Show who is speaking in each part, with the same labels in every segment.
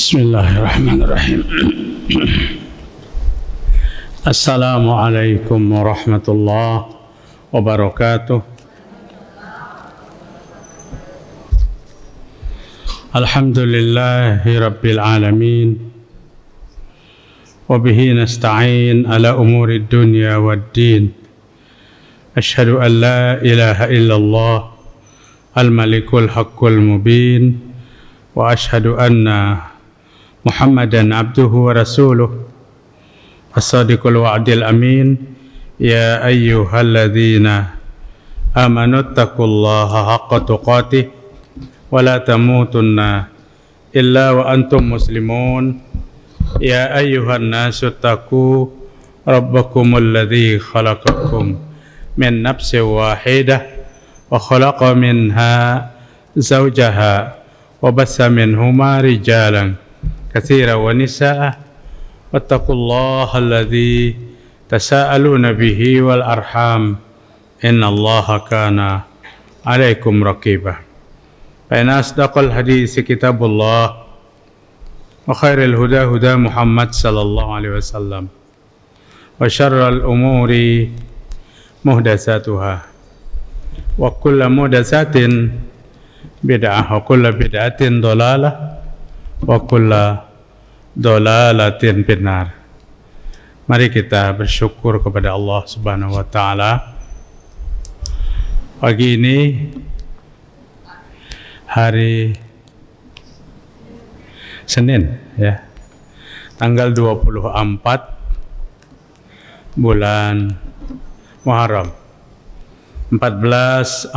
Speaker 1: Bismillahirrahmanirrahim. Assalamualaikum warahmatullahi wabarakatuh. Alhamdulillahi rabbil alamin. Wabihi nasta'in ala umuri dunya waddin. Ashhadu an la ilaha illallah al-malikul haqqul mubin. Wa ashhadu anna Muhammadan abduhu wa rasuluh as-sadiqul wa'dil amin. Ya ayyuhalladzina amanu taqullaha haqqa tuqatih wa la tamutunna illa wa antum muslimun. Ya ayyuhan nasu taqu rabbakumul ladzi khalaqakum min nafsin wahidah wa khalaqa minha zawjaha wa bassa minhuma rijalan katsira wa nisaa wattaqullaha alladzi tasaaluna bihi wal arham innallaha kana 'alaikum raqiba. Fa inna asdaqal hadits kitabullah wa khairal huda huda Muhammad sallallahu alaihi wasallam wa syarral umuri muhdatsatuha wa kullu muhdatsatin bid'ah wa kullu bid'atin dhalalah wa kullu dhalalatin finnar. Mari kita bersyukur kepada Allah Subhanahu wa taala. Pagi ini hari Senin ya. Tanggal 24 bulan Muharram 1444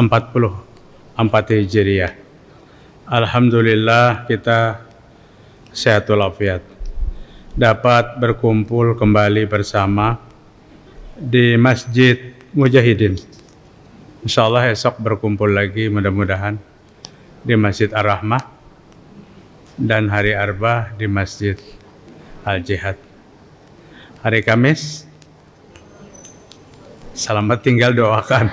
Speaker 1: Hijriah. Alhamdulillah kita sehat walafiat, dapat berkumpul kembali bersama di Masjid Mujahidin. Insyaallah esok berkumpul lagi mudah-mudahan di Masjid Ar-Rahmah dan hari Arba'ah di Masjid Al-Jihad. Hari Kamis selamat tinggal, doakan.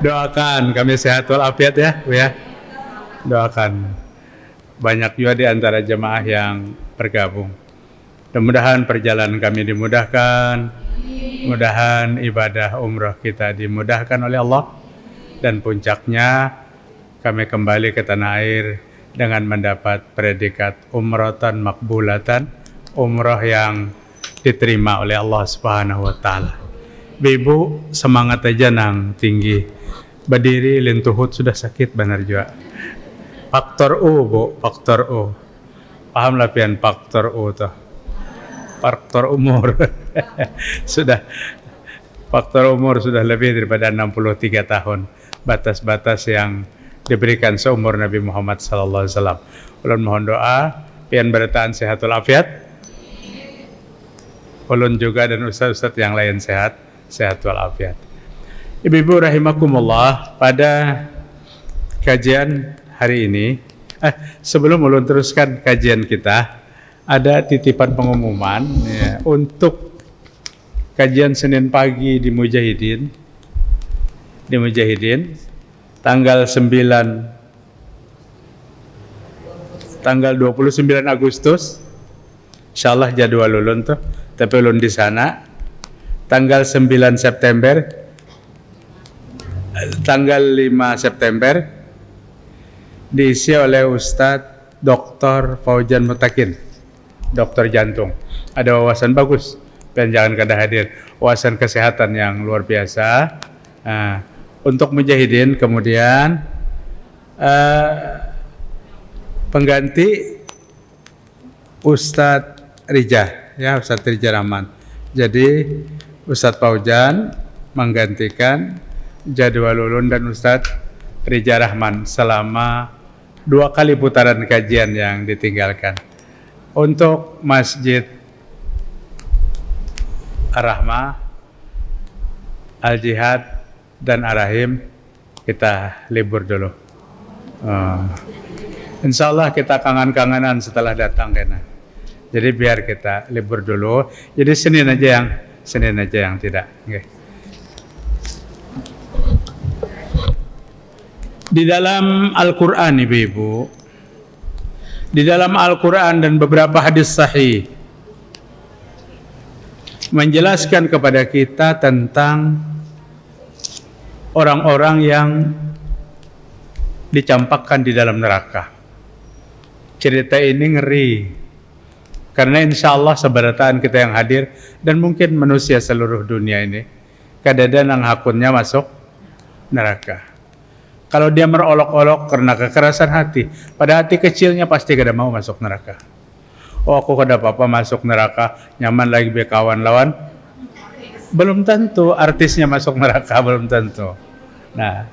Speaker 1: Doakan kami sehat walafiat ya, Bu ya. Doakan. Banyak juga di antara jemaah yang bergabung. Mudah-mudahan perjalanan kami dimudahkan, mudahan ibadah umrah kita dimudahkan oleh Allah, dan puncaknya kami kembali ke tanah air dengan mendapat predikat umratan makbulatan, umrah yang diterima oleh Allah Subhanahu wa taala. Ibu semangat aja nang tinggi. Berdiri lintuhut sudah sakit benar juga. Faktor U, Bu, faktor U. Paham lah pian faktor U tuh. Faktor umur. Sudah faktor umur sudah lebih daripada 63 tahun. Batas-batas yang diberikan seumur Nabi Muhammad sallallahu alaihi wasallam. Ulun mohon doa pian bertahan sehat walafiat. Ulun juga dan ustaz-ustaz yang lain sehat walafiat. Ibu-ibu rahimakumullah, pada kajian hari ini, sebelum ulun teruskan kajian kita, ada titipan pengumuman ya, untuk kajian Senin pagi di Mujahidin, tanggal 29 Agustus, insyaallah jadwal ulun tuh, tapi ulun di sana. Tanggal 9 September, tanggal 5 September diisi oleh Ustadz Dr. Fauzan Mutakin, dokter jantung. Ada wawasan bagus dan jangan kada hadir, wawasan kesehatan yang luar biasa. Untuk Mujahidin, kemudian pengganti Ustadz Rija, ya, Ustadz Rija Rahman. Jadi Ustadz Fauzan menggantikan jadwal ulun dan Ustadz Rija Rahman selama 2 kali putaran kajian yang ditinggalkan. Untuk Masjid Ar-Rahmah, Al-Jihad dan Ar-Rahim kita libur dulu. Insyaallah kita kangen-kangenan setelah datang kena. Jadi biar kita libur dulu. Jadi Senin aja yang tidak. Okay. Di dalam Al-Quran, ibu-ibu, Di dalam Al-Quran dan beberapa hadis sahih menjelaskan kepada kita tentang orang-orang yang dicampakkan di dalam neraka. Cerita ini ngeri, karena insya Allah seberataan kita yang hadir dan mungkin manusia seluruh dunia ini kadang-kadang hakunnya masuk neraka. Kalau dia merolok-olok karena kekerasan hati, pada hati kecilnya pasti kada mau masuk neraka. Oh, aku kada apa-apa masuk neraka, nyaman lagi berkawan lawan. Belum tentu artisnya masuk neraka, belum tentu. Nah,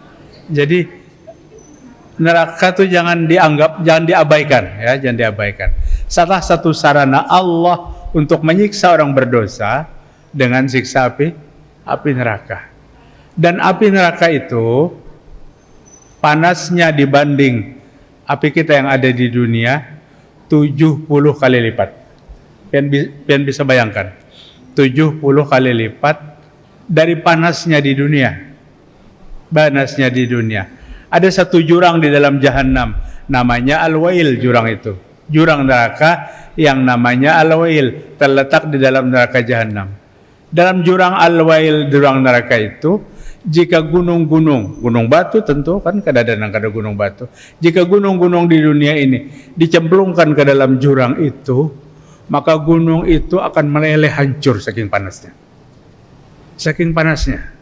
Speaker 1: jadi neraka tuh jangan dianggap, jangan diabaikan, ya, jangan diabaikan. Salah satu sarana Allah untuk menyiksa orang berdosa dengan siksa api neraka. Dan api neraka itu panasnya dibanding api kita yang ada di dunia 70 kali lipat. Pian bisa bayangkan 70 kali lipat dari panasnya di dunia. Panasnya di dunia. Ada satu jurang di dalam Jahannam, namanya Al-Wail. Jurang itu, jurang neraka yang namanya Al-Wail, terletak di dalam neraka Jahannam. Dalam jurang Al-Wail, jurang neraka itu, jika gunung-gunung, gunung batu tentu kan kadang-kadang ada gunung batu. Jika gunung-gunung di dunia ini dicemplungkan ke dalam jurang itu, maka gunung itu akan meleleh hancur saking panasnya. Saking panasnya.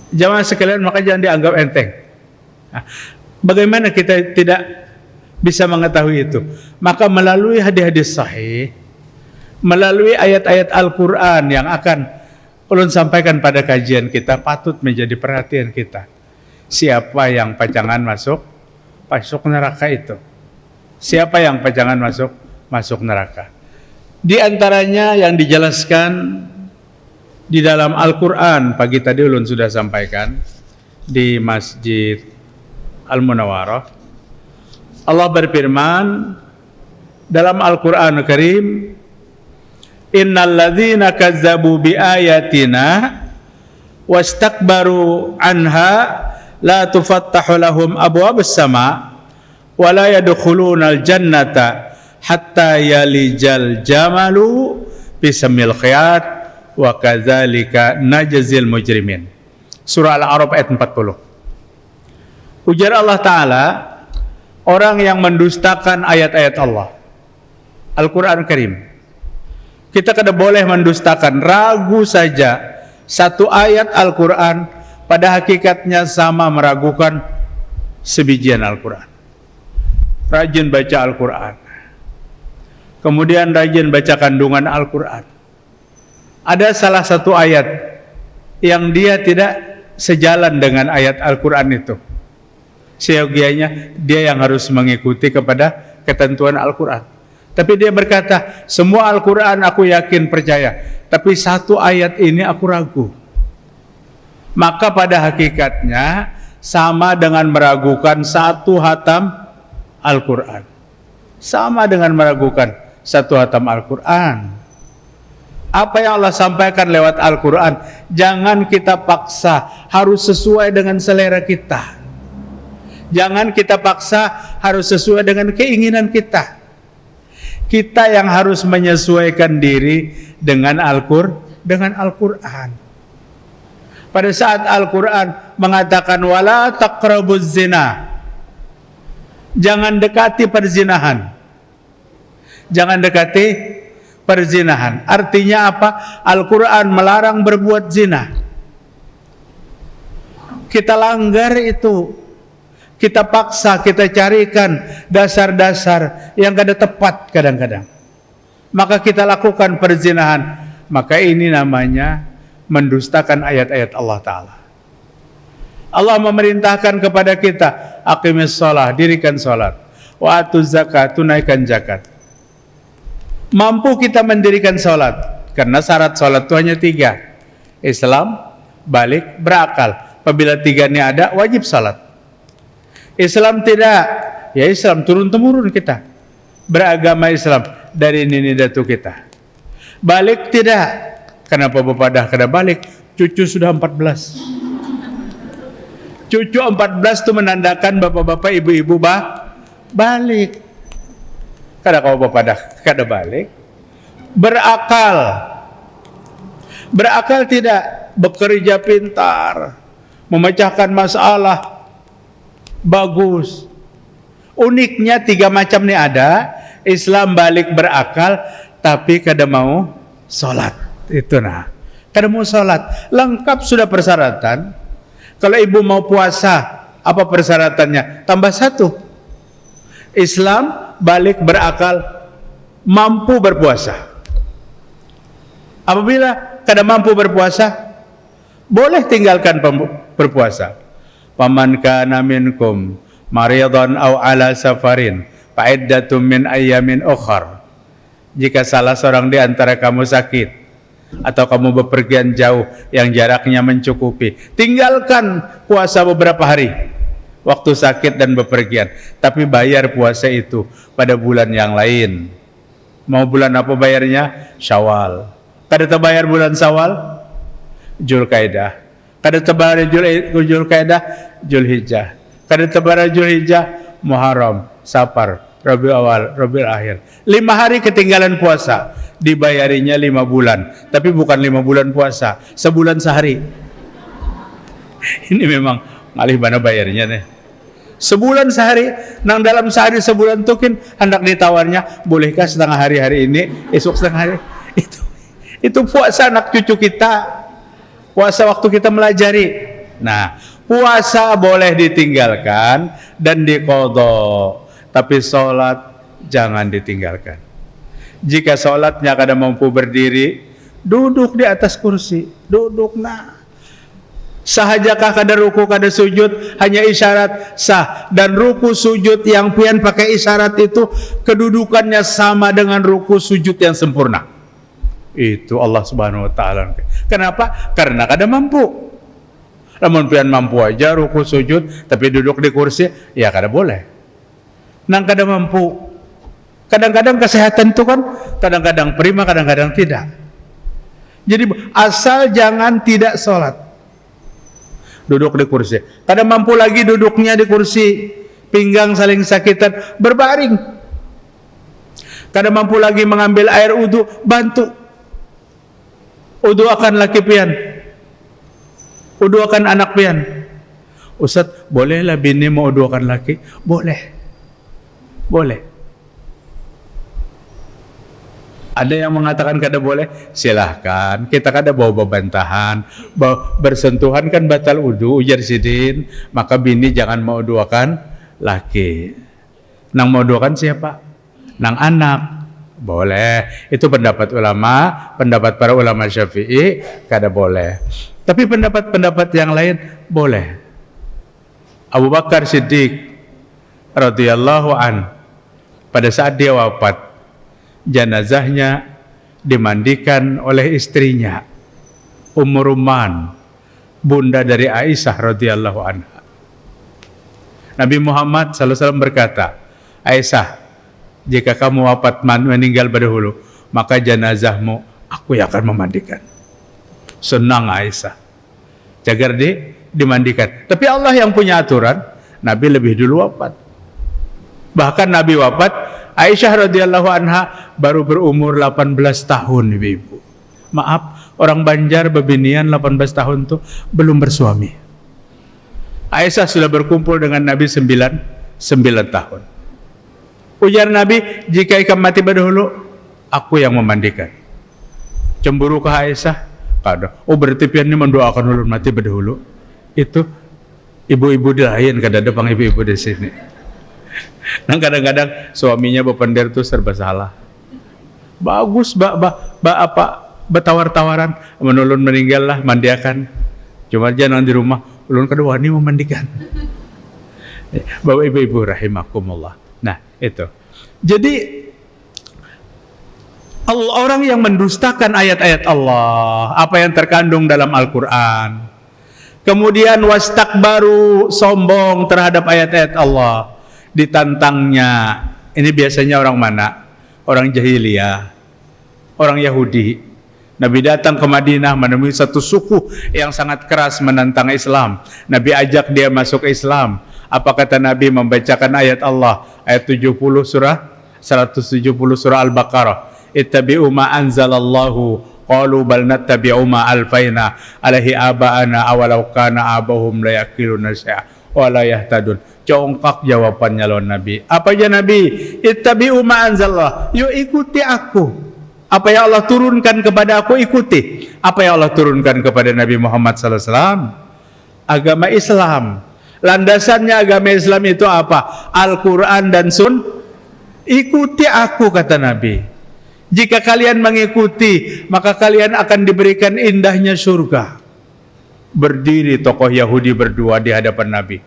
Speaker 1: Jamaah sekalian, maka jangan dianggap enteng. Nah, bagaimana kita tidak bisa mengetahui itu? Maka melalui hadis-hadis sahih, melalui ayat-ayat Al-Quran yang akan ulun sampaikan pada kajian kita, patut menjadi perhatian kita. Siapa yang pajangan masuk neraka itu? Siapa yang pajangan masuk neraka? Di antaranya yang dijelaskan di dalam Al-Quran, pagi tadi ulun sudah sampaikan di Masjid Al-Munawwarah. Allah berfirman dalam Al-Quran Al-Karim, innal ladzina kazzabu bi ayatina wastakbaru anha la tufattahu lahum abwabus sama wa la yadkhulunal jannata hatta yalijal jamalu bisamil khiyat wa kadzalika najzil mujrimin. Surah Al-A'raf ayat 40. Ujar Allah Ta'ala, orang yang mendustakan ayat-ayat Allah, Al-Quran Karim, kita kada boleh mendustakan. Ragu saja satu ayat Al-Quran pada hakikatnya sama meragukan sebijian Al-Quran. Rajin baca Al-Quran, kemudian rajin baca kandungan Al-Quran. Ada salah satu ayat yang dia tidak sejalan dengan ayat Al-Quran itu, seyogianya dia yang harus mengikuti kepada ketentuan Al-Quran. Tapi dia berkata, semua Al-Quran aku yakin percaya, tapi satu ayat ini aku ragu. Maka pada hakikatnya sama dengan meragukan satu hatam Al-Quran. Sama dengan meragukan satu hatam Al-Quran. Apa yang Allah sampaikan lewat Al-Quran, jangan kita paksa harus sesuai dengan selera kita. Jangan kita paksa harus sesuai dengan keinginan kita. Kita yang harus menyesuaikan diri dengan Al-Quran. Pada saat Al-Quran mengatakan wala taqrabuz zina, jangan dekati perzinahan. Jangan dekati perzinahan. Artinya apa? Al-Quran melarang berbuat zina. Kita langgar itu, kita paksa, kita carikan dasar-dasar yang kada tepat kadang-kadang, maka kita lakukan perzinahan. Maka ini namanya mendustakan ayat-ayat Allah Ta'ala. Allah memerintahkan kepada kita, aqimis shalah, dirikan salat, wa atuz zakat, tunaikan zakat. Mampu kita mendirikan salat, karena syarat salat itu hanya 3: Islam, balik, berakal. Apabila 3 ini ada, wajib salat. Islam tidak, ya Islam turun-temurun kita beragama Islam dari nini datu kita. Balik tidak, kenapa bapak dah kada balik? Cucu sudah 14. Cucu 14 itu menandakan bapak-bapak, ibu-ibu balik. kada kau pada kada balik. Berakal tidak, bekerja pintar, memecahkan masalah, bagus. Uniknya 3 macam ini ada. Islam balik berakal, tapi kada mau sholat. Itu kada mau sholat. Lengkap sudah persyaratan. Kalau ibu mau puasa, apa persyaratannya? Tambah 1. Islam balik berakal, mampu berpuasa. Apabila kada mampu berpuasa, boleh tinggalkan berpuasa. Paman kana minkum maridan aw ala safarin fa'iddatum min ayyamin ukhar. Jika salah seorang di antara kamu sakit atau kamu bepergian jauh yang jaraknya mencukupi, tinggalkan puasa beberapa hari waktu sakit dan bepergian, tapi bayar puasa itu pada bulan yang lain. Mau bulan apa bayarnya? Syawal. Kada terbayar bulan Syawal? Zulkaidah. Kada terbayar Zulkaidah? Zulhijjah. Kada terbayar Zulhijjah? Muharram, Safar, Rabiul Awal, Rabiul Akhir. 5 hari ketinggalan puasa, dibayarinya 5 bulan. Tapi bukan 5 bulan puasa, sebulan sehari. Ini memang ngalih mana bayarnya nih. Sebulan sehari, nang dalam sehari sebulan tukin hendak ditawarnya, bolehkah setengah hari ini, esok setengah hari. Itu puasa anak cucu kita, puasa waktu kita melajari. Nah, puasa boleh ditinggalkan dan diqadha, tapi sholat jangan ditinggalkan. Jika sholatnya kada mampu berdiri, duduk di atas kursi, duduk sahajakah kada ruku kada sujud, hanya isyarat sah. Dan ruku sujud yang pian pakai isyarat itu kedudukannya sama dengan ruku sujud yang sempurna. Itu Allah Subhanahu wa taala. Kenapa? Karena kada mampu. Namun pian mampu aja ruku sujud tapi duduk di kursi, ya kada boleh. Nang kada mampu. Kadang-kadang kesehatan itu kan kadang-kadang prima, kadang-kadang tidak. Jadi asal jangan tidak sholat, duduk di kursi. Kada mampu lagi duduknya di kursi, pinggang saling sakitan, berbaring. Kada mampu lagi mengambil air wudu, bantu. Wudu akan laki pian, wudu akan anak pian. Ustaz, bolehlah bini mau wudu akan laki? Boleh. Ada yang mengatakan kada boleh, silahkan. Kita kada bawa bantahan, bersentuhan kan batal wudu, ujar sidin. Maka bini jangan mau wudu akan laki. Nang mau wudu akan siapa? Nang anak. Boleh. Itu pendapat ulama, pendapat para ulama Syafi'i, kada boleh. Tapi pendapat-pendapat yang lain boleh. Abu Bakar Siddiq radhiyallahu an, pada saat dia wafat, jenazahnya dimandikan oleh istrinya Ummu Rumman, bunda dari Aisyah radhiyallahu anha. Nabi Muhammad SAW berkata, Aisyah, jika kamu wafat meninggal berdahulu, maka jenazahmu aku yang akan memandikan. Senang Aisyah, jagar dimandikan. Tapi Allah yang punya aturan, Nabi lebih dulu wafat. Bahkan Nabi wafat, Aisyah radhiyallahu anha baru berumur 18 tahun, ibu-ibu. Maaf, orang Banjar bebinian 18 tahun tuh belum bersuami. Aisyah sudah berkumpul dengan Nabi 9 tahun. Ujar Nabi, jika ikam mati berdahulu, aku yang memandikan. Cemburu ke Aisyah? Kada. Oh, berarti pian ini mendoakan ulun mati berdahulu. Itu ibu-ibu di lain, kada ada pang ibu-ibu di sini. Nah, kadang-kadang suaminya bependir tuh serba salah. Bagus, bertawar-tawaran, menulun meninggal lah, mandiakan. Cuma jangan di rumah, ulun kada wani memandikan. Bapak ibu-ibu rahimakumullah. Nah, itu. Jadi orang yang mendustakan ayat-ayat Allah, apa yang terkandung dalam Al-Quran, kemudian wastakbaru, sombong terhadap ayat-ayat Allah, ditantangnya. Ini biasanya orang mana? Orang jahiliyah, orang Yahudi. Nabi datang ke Madinah menemui satu suku yang sangat keras menentang Islam. Nabi ajak dia masuk Islam. Apa kata Nabi? Membacakan ayat Allah, ayat 70 surah 170 surah Al-Baqarah. Ittabi'u ma anzalallahu qalu bal nattabi'u ma alfaina alaihi aba'ana awalau kana abahum la yaqiluna syai'a wa la yahtadun. Congkak jawabannya lawan Nabi. Apa aja Nabi? Ittabi'u ma anzalallah. Yuk ikuti aku. Apa yang Allah turunkan kepada aku, ikuti. Apa yang Allah turunkan kepada Nabi Muhammad SAW? Agama Islam. Landasannya agama Islam itu apa? Al-Quran dan ikuti aku, kata Nabi. Jika kalian mengikuti, maka kalian akan diberikan indahnya surga. Berdiri tokoh Yahudi berdua di hadapan Nabi.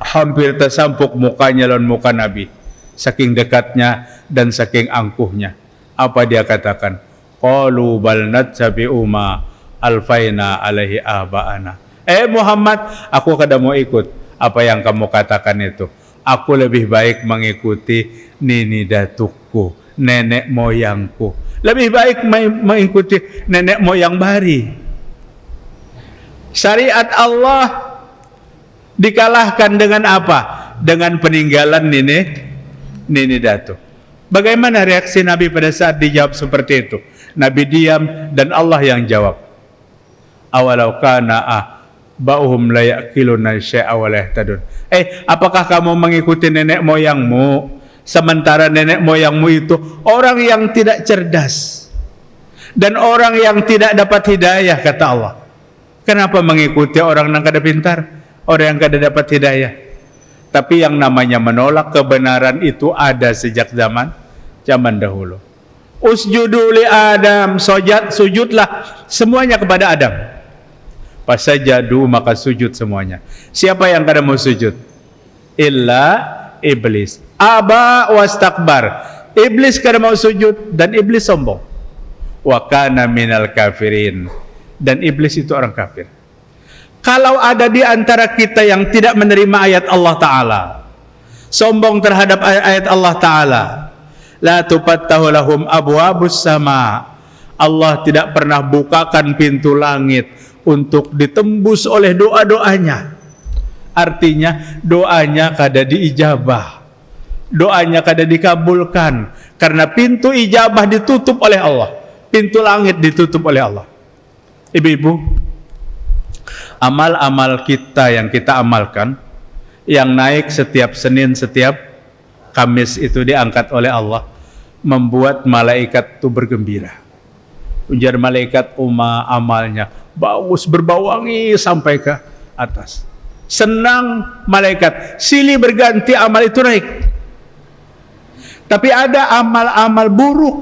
Speaker 1: Hampir tersampuk mukanya lawan muka Nabi. Saking dekatnya dan saking angkuhnya. Apa dia katakan? Qalu bal nattabi'u ma alfaina alaihi aba'ana. Muhammad, aku kada mau ikut apa yang kamu katakan itu. Aku lebih baik mengikuti nini datukku, nenek moyangku. Lebih baik mengikuti nenek moyang Bari. Syariat Allah dikalahkan dengan apa? Dengan peninggalan nini datuk. Bagaimana reaksi Nabi pada saat dijawab seperti itu? Nabi diam dan Allah yang jawab. Awalau kana ba'uhum la yaqiluna syai'a wa la yahtadun. Apakah kamu mengikuti nenek moyangmu sementara nenek moyangmu itu orang yang tidak cerdas dan orang yang tidak dapat hidayah, kata Allah. Kenapa mengikuti orang yang kada pintar, orang yang kada dapat hidayah? Tapi yang namanya menolak kebenaran itu ada sejak zaman dahulu. Usjudu li Adam, sujudlah semuanya kepada Adam. Fasajadu, maka sujud semuanya. Siapa yang kada mau sujud? Illa iblis. Aba wastakbar. Iblis kada mau sujud dan iblis sombong. Wa kana minal kafirin. Dan iblis itu orang kafir. Kalau ada di antara kita yang tidak menerima ayat Allah Ta'ala, sombong terhadap ayat Allah Ta'ala, la tufattahu lahum abwabus sama, Allah tidak pernah bukakan pintu langit untuk ditembus oleh doa-doanya. Artinya doanya kada diijabah, doanya kada dikabulkan, karena pintu ijabah ditutup oleh Allah, pintu langit ditutup oleh Allah. Ibu-ibu, amal-amal kita yang kita amalkan, yang naik setiap Senin, setiap Kamis itu diangkat oleh Allah, membuat malaikat itu bergembira. Ujar malaikat, amalnya bagus, berbau wangi sampai ke atas. Senang malaikat, silih berganti amal itu naik. Tapi ada amal-amal buruk,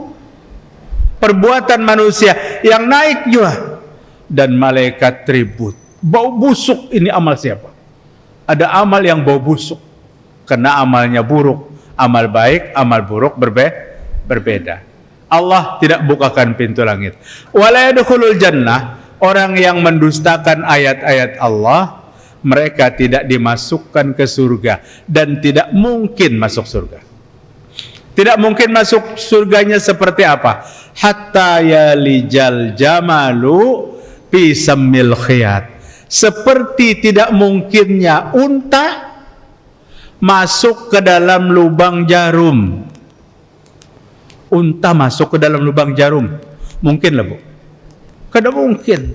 Speaker 1: perbuatan manusia yang naik juga, dan malaikat ribut. Bau busuk, ini amal siapa? Ada amal yang bau busuk karena amalnya buruk. Amal baik, amal buruk berbeda. Allah tidak bukakan pintu langit. Wala yadkhulul jannah, orang yang mendustakan ayat-ayat Allah, mereka tidak dimasukkan ke surga dan tidak mungkin masuk surga. Tidak mungkin masuk surganya seperti apa? Hatta yalijal jamalu fi sammil khiyat. Seperti tidak mungkinnya unta masuk ke dalam lubang jarum. Unta masuk ke dalam lubang jarum, mungkin lah bu? Kada mungkin.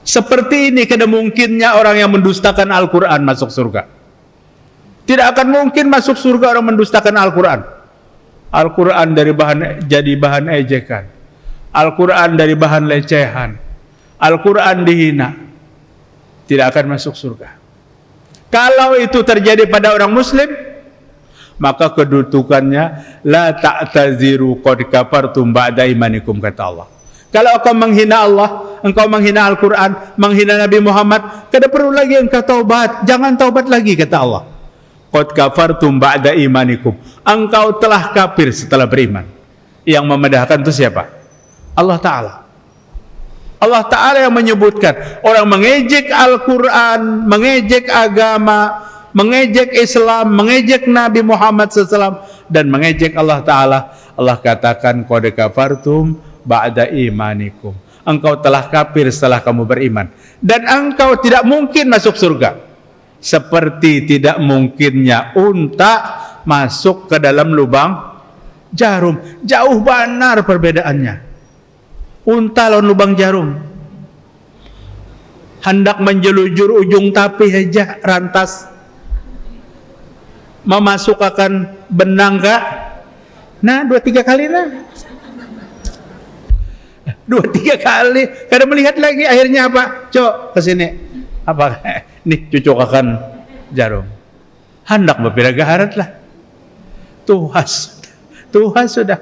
Speaker 1: Seperti ini kada mungkinnya orang yang mendustakan Al-Quran masuk surga. Tidak akan mungkin masuk surga orang mendustakan Al-Quran. Al-Quran jadi bahan ejekan, Al-Quran dari bahan lecehan, Al-Quran dihina, tidak akan masuk surga. Kalau itu terjadi pada orang muslim, maka kedudukannya la ta'taziru qad kafartum ba'da imanikum, kata Allah. Kalau engkau menghina Allah, engkau menghina Al-Quran, menghina Nabi Muhammad, kada perlu lagi engkau taubat, jangan taubat lagi, kata Allah. Qad kafartum ba'da imanikum, engkau telah kafir setelah beriman. Yang memedahkan itu siapa? Allah Ta'ala. Allah Ta'ala yang menyebutkan orang mengejek Al-Quran, mengejek agama, mengejek Islam, mengejek Nabi Muhammad SAW, dan mengejek Allah Ta'ala. Allah katakan, qad kafartum ba'da imanikum, engkau telah kafir setelah kamu beriman, dan engkau tidak mungkin masuk surga. Seperti tidak mungkinnya unta masuk ke dalam lubang jarum. Jauh benar perbedaannya. Unta lawan lubang jarum. Hendak menjelujur ujung tapi aja rantas. Memasukkan benang kak. Nah 2-3 kali nah. 2-3 kali. Kadang melihat lagi akhirnya apa? Cok kesini. Apa? Nih cucukkan jarum. Hendak berbeda gaharat lah. Tuhan sudah.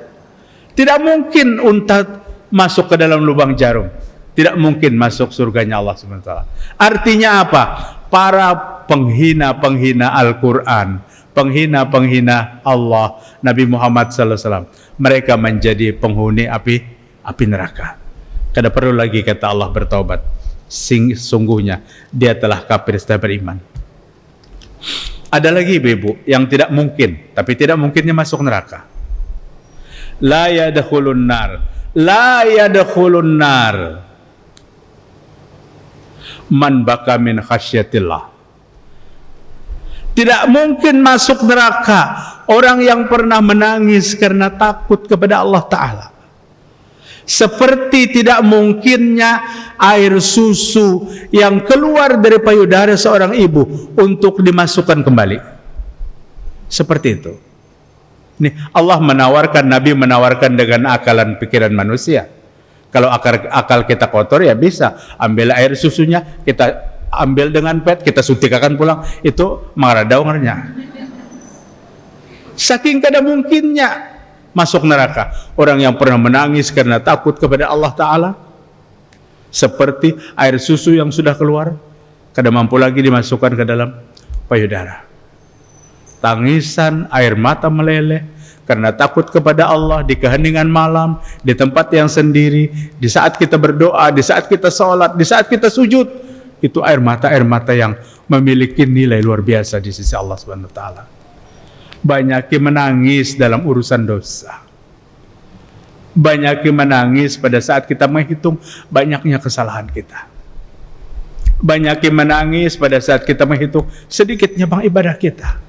Speaker 1: Tidak mungkin unta masuk ke dalam lubang jarum. Tidak mungkin masuk surganya Allah SWT. Artinya apa? Para penghina-penghina Al-Quran, penghina-penghina Allah, Nabi Muhammad SAW, mereka menjadi penghuni api neraka. Kada perlu lagi kata Allah bertaubat. Sungguhnya dia telah kafir setelah beriman. Ada lagi ibu-ibu yang tidak mungkin, tapi tidak mungkinnya masuk neraka. La yadkhulun nar man baka min khasyatillah. Tidak mungkin masuk neraka orang yang pernah menangis karena takut kepada Allah Ta'ala. Seperti tidak mungkinnya air susu yang keluar dari payudara seorang ibu untuk dimasukkan kembali. Seperti itu. Nih, Allah menawarkan, Nabi menawarkan dengan akalan pikiran manusia. Kalau akal kita kotor ya bisa ambil air susunya, kita ambil dengan pet, kita suntikkan pulang, itu maradaungernya. Saking kada mungkinnya masuk neraka orang yang pernah menangis karena takut kepada Allah Ta'ala, seperti air susu yang sudah keluar kada mampu lagi dimasukkan ke dalam payudara. Tangisan, air mata meleleh karena takut kepada Allah di keheningan malam, di tempat yang sendiri, di saat kita berdoa, di saat kita sholat, di saat kita sujud, itu air mata yang memiliki nilai luar biasa di sisi Allah Subhanahu wa Ta'ala. Banyak yang menangis dalam urusan dosa. Banyak yang menangis pada saat kita menghitung banyaknya kesalahan kita. Banyak yang menangis pada saat kita menghitung sedikitnya bang ibadah kita.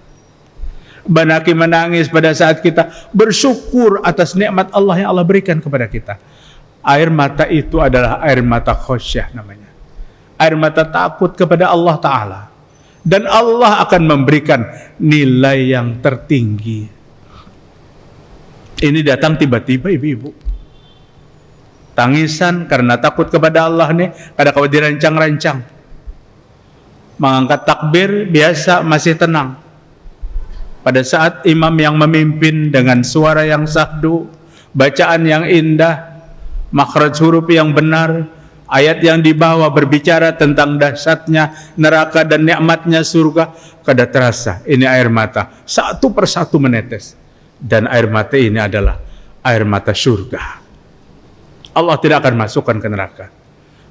Speaker 1: Banyak yang menangis pada saat kita bersyukur atas nikmat Allah yang Allah berikan kepada kita. Air mata itu adalah air mata khosyah namanya. Air mata takut kepada Allah Ta'ala. Dan Allah akan memberikan nilai yang tertinggi. Ini datang tiba-tiba ibu-ibu. Tangisan karena takut kepada Allah nih, kada kau dirancang-rancang. Mengangkat takbir biasa masih tenang. Pada saat imam yang memimpin dengan suara yang sahdu, bacaan yang indah, makhraj huruf yang benar, ayat yang dibawa berbicara tentang dahsyatnya neraka dan nikmatnya surga, kada terasa ini air mata satu persatu menetes, dan air mata ini adalah air mata surga. Allah tidak akan masukkan ke neraka.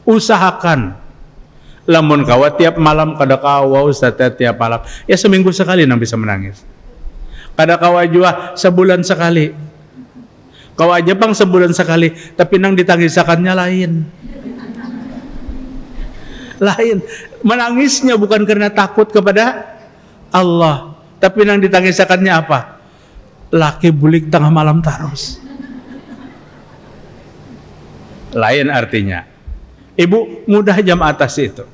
Speaker 1: Usahakan, lamun kawa tiap malam kada kawa ustaz tiap malam, ya seminggu sekali nang bisa menangis. Kada kawa jua sebulan sekali. Kawa aja bang sebulan sekali, tapi nang ditangisakannya lain. Menangisnya bukan karena takut kepada Allah, tapi yang ditangisakannya apa? Laki bulik tengah malam terus. Lain artinya. Ibu, mudah jam atas itu.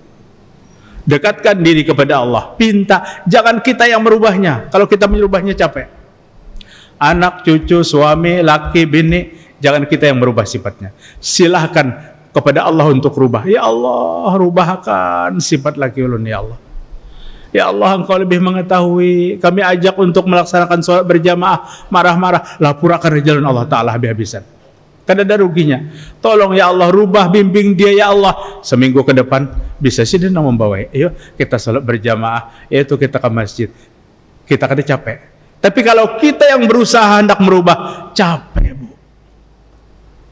Speaker 1: Dekatkan diri kepada Allah, pinta, jangan kita yang merubahnya. Kalau kita merubahnya capek. Anak, cucu, suami, laki, bini, jangan kita yang merubah sifatnya. Silahkan kepada Allah untuk rubah. Ya Allah, rubahkan sifat laki ulun ya Allah. Ya Allah, Engkau lebih mengetahui. Kami ajak untuk melaksanakan sholat berjamaah, marah-marah, lapurakan jalan Allah Ta'ala habis-habisan. Kan ada ruginya. Tolong ya Allah, rubah, bimbing dia ya Allah. Seminggu ke depan bisa sih dia membawa. Ayo kita sholat berjamaah, yaitu kita ke masjid. Kita kada capek. Tapi kalau kita yang berusaha hendak merubah, capek bu.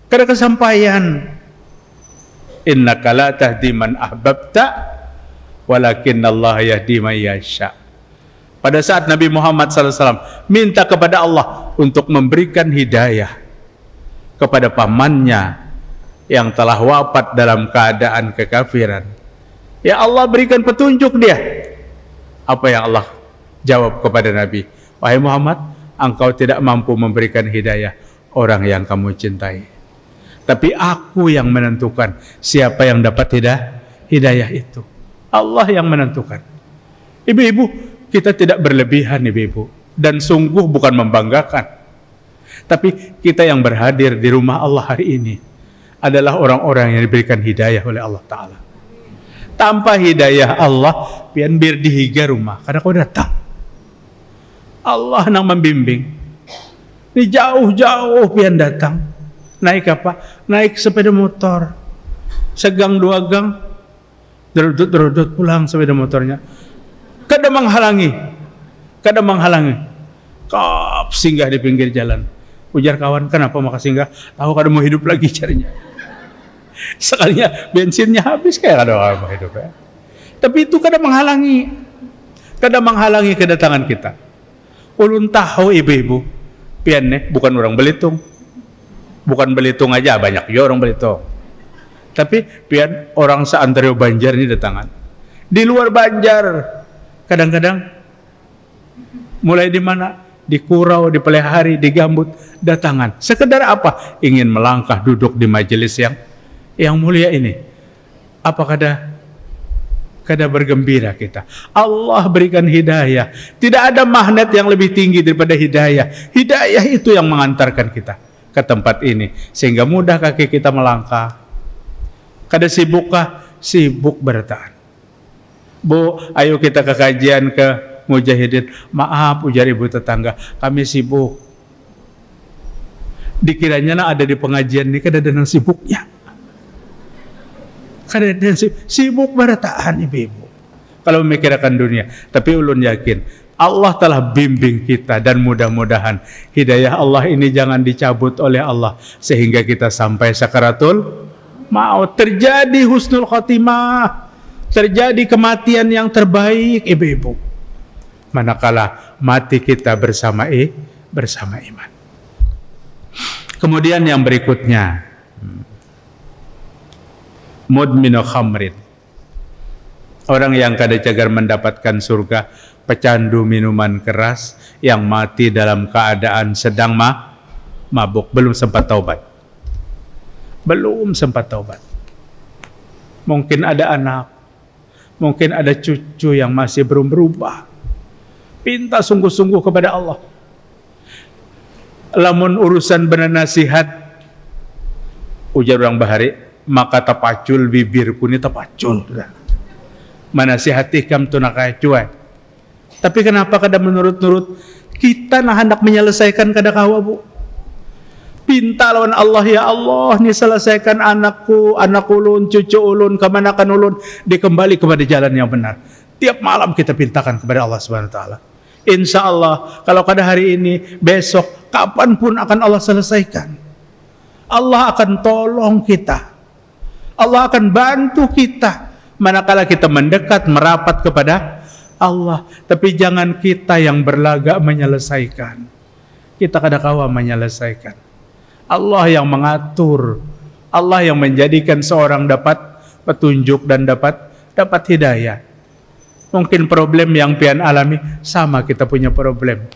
Speaker 1: Kada kesampaian. Innaka la tahdi man ahbabta walakinna Allah yahdi man yasha. Pada saat Nabi Muhammad SAW minta kepada Allah untuk memberikan hidayah kepada pamannya yang telah wafat dalam keadaan kekafiran, ya Allah berikan petunjuk dia. Apa yang Allah jawab kepada Nabi? Wahai Muhammad, engkau tidak mampu memberikan hidayah orang yang kamu cintai. Tapi aku yang menentukan siapa yang dapat hidayah itu. Allah yang menentukan. Ibu-ibu, kita tidak berlebihan ibu-ibu. Dan sungguh bukan membanggakan. Tapi kita yang berhadir di rumah Allah hari ini adalah orang-orang yang diberikan hidayah oleh Allah Ta'ala. Tanpa hidayah Allah, pian bir dihiga rumah. Karena kau datang. Allah yang membimbing. Ini jauh-jauh pian datang. Naik apa? Naik sepeda motor. Segang 2 gang. Derudut pulang sepeda motornya. Kada menghalangi. Kap singgah di pinggir jalan. Ujar kawan, kenapa maka singgah? Tahu kada mau hidup lagi carinya. Sekalinya bensinnya habis kayak kada mau hidup ya. Tapi itu kada menghalangi kedatangan kita. Ulun tahu ibu-ibu, pian bukan orang Belitung. Bukan Belitung aja, banyak juga orang Belitung. Tapi pian orang seantero Banjar ini datangan. Di luar Banjar, kadang-kadang mulai di mana? Di Kurau, di Pelehari, di Gambut, datangan. Sekedar apa? Ingin melangkah duduk di majelis yang mulia ini. Apa kada bergembira kita? Allah berikan hidayah. Tidak ada magnet yang lebih tinggi daripada hidayah. Hidayah itu yang mengantarkan kita ke tempat ini, sehingga mudah kaki kita melangkah. Kada sibukkah? Sibuk bertahan. Bu, ayo kita ke kajian ke Mujahidin. Maaf, ujar ibu tetangga, kami sibuk. Dikiranya ada di pengajian ini kada ada sibuknya. Kada ada sibuk bertahan ibu-ibu. Kalau memikirkan dunia, tapi ulun yakin Allah telah bimbing kita, dan mudah-mudahan hidayah Allah ini jangan dicabut oleh Allah sehingga kita sampai sakaratul maut, terjadi husnul khotimah, terjadi kematian yang terbaik ibu-ibu. Manakala mati kita bersama iman. Kemudian yang berikutnya, mudminu khamrin. Orang yang kada cagar mendapatkan surga, pecandu minuman keras yang mati dalam keadaan sedang mabuk, belum sempat taubat. Mungkin ada anak, mungkin ada cucu yang masih belum berubah. Pinta sungguh-sungguh kepada Allah. Lamun urusan benar nasihat, ujar orang Bahari, maka tapacul bibirku ni tapacul. Manasihati kam tunakai cuai. Tapi kenapa kada menurut-nurut? Kita nah hendak menyelesaikan kada kawa, Bu. Pinta lawan Allah, ya Allah, ni selesaikan anakku, anak ulun, cucu ulun, kemanakan ulun, dikembali kepada jalan yang benar. Tiap malam kita pintakan kepada Allah Subhanahu wa taala. Insya Allah, kalau kada hari ini, besok, kapanpun akan Allah selesaikan. Allah akan tolong kita. Allah akan bantu kita manakala kita mendekat, merapat kepada Allah. Tapi jangan kita yang berlagak menyelesaikan. Kita kada kawa menyelesaikan. Allah yang mengatur, Allah yang menjadikan seorang dapat petunjuk dan dapat hidayah. Mungkin problem yang pian alami sama, kita punya problem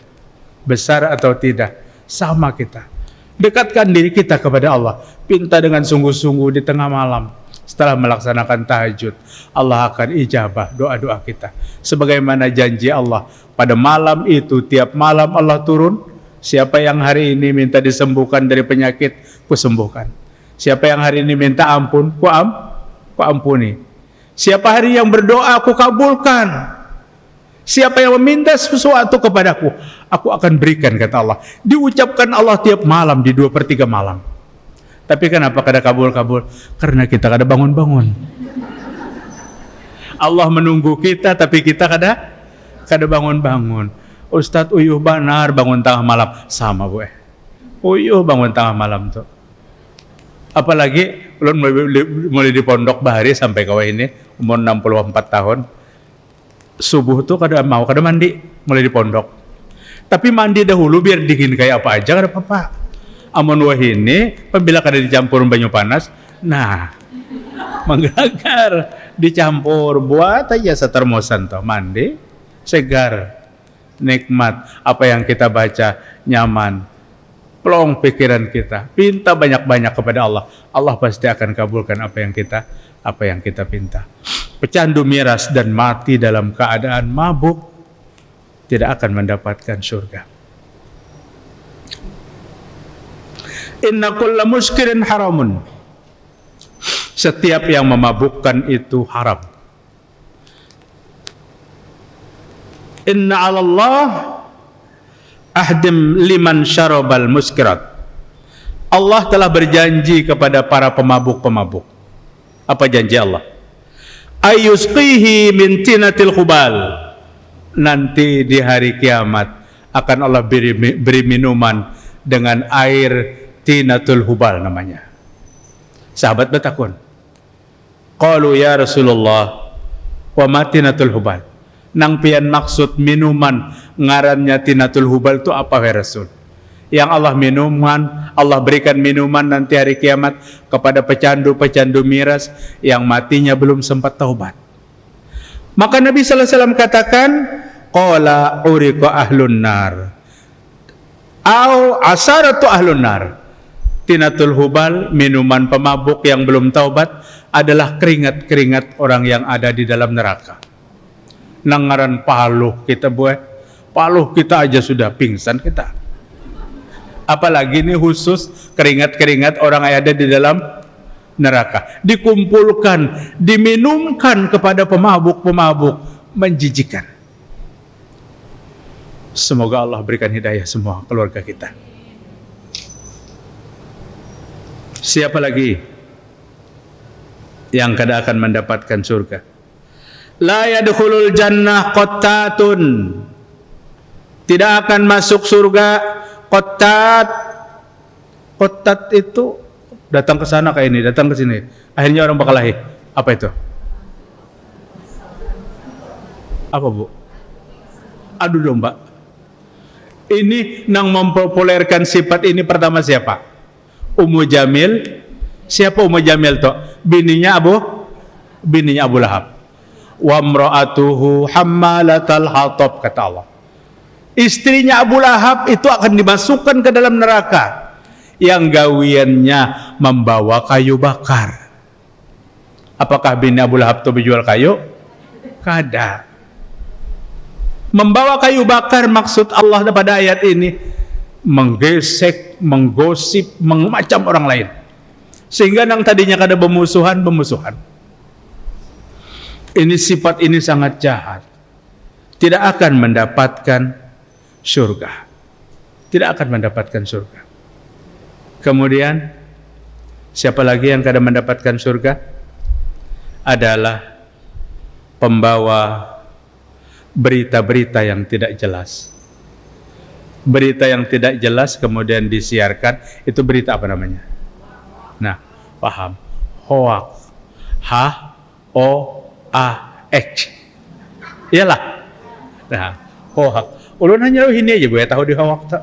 Speaker 1: besar atau tidak, sama kita. Dekatkan diri kita kepada Allah, pinta dengan sungguh-sungguh di tengah malam. Setelah melaksanakan tahajud, Allah akan ijabah doa-doa kita. Sebagaimana janji Allah, pada malam itu, tiap malam Allah turun. Siapa yang hari ini minta disembuhkan dari penyakit, ku sembuhkan. Siapa yang hari ini minta ampun, ku ampuni. Siapa hari yang berdoa, aku kabulkan. Siapa yang meminta sesuatu kepadaku, aku akan berikan, kata Allah. Diucapkan Allah tiap malam, di 2/3 malam. Tapi kenapa kada kabul-kabul? Karena kita kada bangun-bangun. Allah menunggu kita, tapi kita kada bangun-bangun. Ustadz uyuh banar bangun tengah malam. Sama, Bu. Uyuh bangun tengah malam tuh. Apalagi ulun mulai di Pondok Bahari sampai kawah ini, umur 64 tahun. Subuh tuh kada mandi, mulai di pondok. Tapi mandi dahulu biar dingin kayak apa aja, kada apa-apa. Amun wahini, pembila kada dicampur banyu panas, nah, menggagar, dicampur, buat aja setermosan tuh, mandi, segar. nikmat. Apa yang kita baca nyaman, plong pikiran kita. Pinta banyak-banyak kepada Allah, Allah pasti akan kabulkan apa yang kita pinta. Pecandu miras dan mati dalam keadaan mabuk tidak akan mendapatkan surga. Inna kulla muskirin haramun. Setiap yang memabukkan itu haram. Inna 'ala Allah ahdim liman syarabal muskirat. Allah telah berjanji kepada para pemabuk-pemabuk. Apa janji Allah? Ayusqihi min tinatil khubal. Nanti di hari kiamat akan Allah beri minuman dengan air tinatul hubal namanya. Sahabat bertakun, qalu ya Rasulullah, wa ma tinatul hubal? Nang pian maksud minuman ngarannya tinatul hubal itu apa ya Rasul? Yang Allah berikan minuman nanti hari kiamat kepada pecandu-pecandu miras yang matinya belum sempat taubat. Maka Nabi sallallahu alaihi wasallam katakan, qala uriqa ahlun nar au asaratu ahlun nar. Tinatul hubal, minuman pemabuk yang belum taubat, adalah keringat-keringat orang yang ada di dalam neraka. Nangaran paluh kita buat, paluh kita aja sudah pingsan kita. Apalagi ini khusus keringat-keringat orang yang ada di dalam neraka. Dikumpulkan, diminumkan kepada pemabuk-pemabuk, menjijikan. Semoga Allah berikan hidayah semua keluarga kita. Siapa lagi yang kada akan mendapatkan surga? La yadkhulul jannah qattatun. Tidak akan masuk surga qattat. Qattat itu datang ke sana kayak ini, datang ke sini. Akhirnya orang bakal lahir. Apa itu? Apa, Bu? Adu domba. Ini nang mempopulerkan sifat ini pertama siapa? Ummu Jamil. Siapa Ummu Jamil toh? Bininya Abu Lahab. Wa imra'atuhu hammalatal hatab, kata Allah. Istrinya Abu Lahab itu akan dimasukkan ke dalam neraka, yang gawiannya membawa kayu bakar. Apakah bini Abu Lahab itu berjual kayu? Kada. Membawa kayu bakar, maksud Allah pada ayat ini menggesek, menggosip, mengmacam orang lain, sehingga yang tadinya kada bermusuhan. Ini sifat ini sangat jahat. Tidak akan mendapatkan surga. Tidak akan mendapatkan surga. Kemudian siapa lagi yang kada mendapatkan surga? Adalah pembawa berita-berita yang tidak jelas. Berita yang tidak jelas kemudian disiarkan, itu berita apa namanya? Nah, paham. Hoax. H-O-A-X. Iyalah. Nah, hoax. Ulun hanya ini aja Bu ya tahu di hoax tak.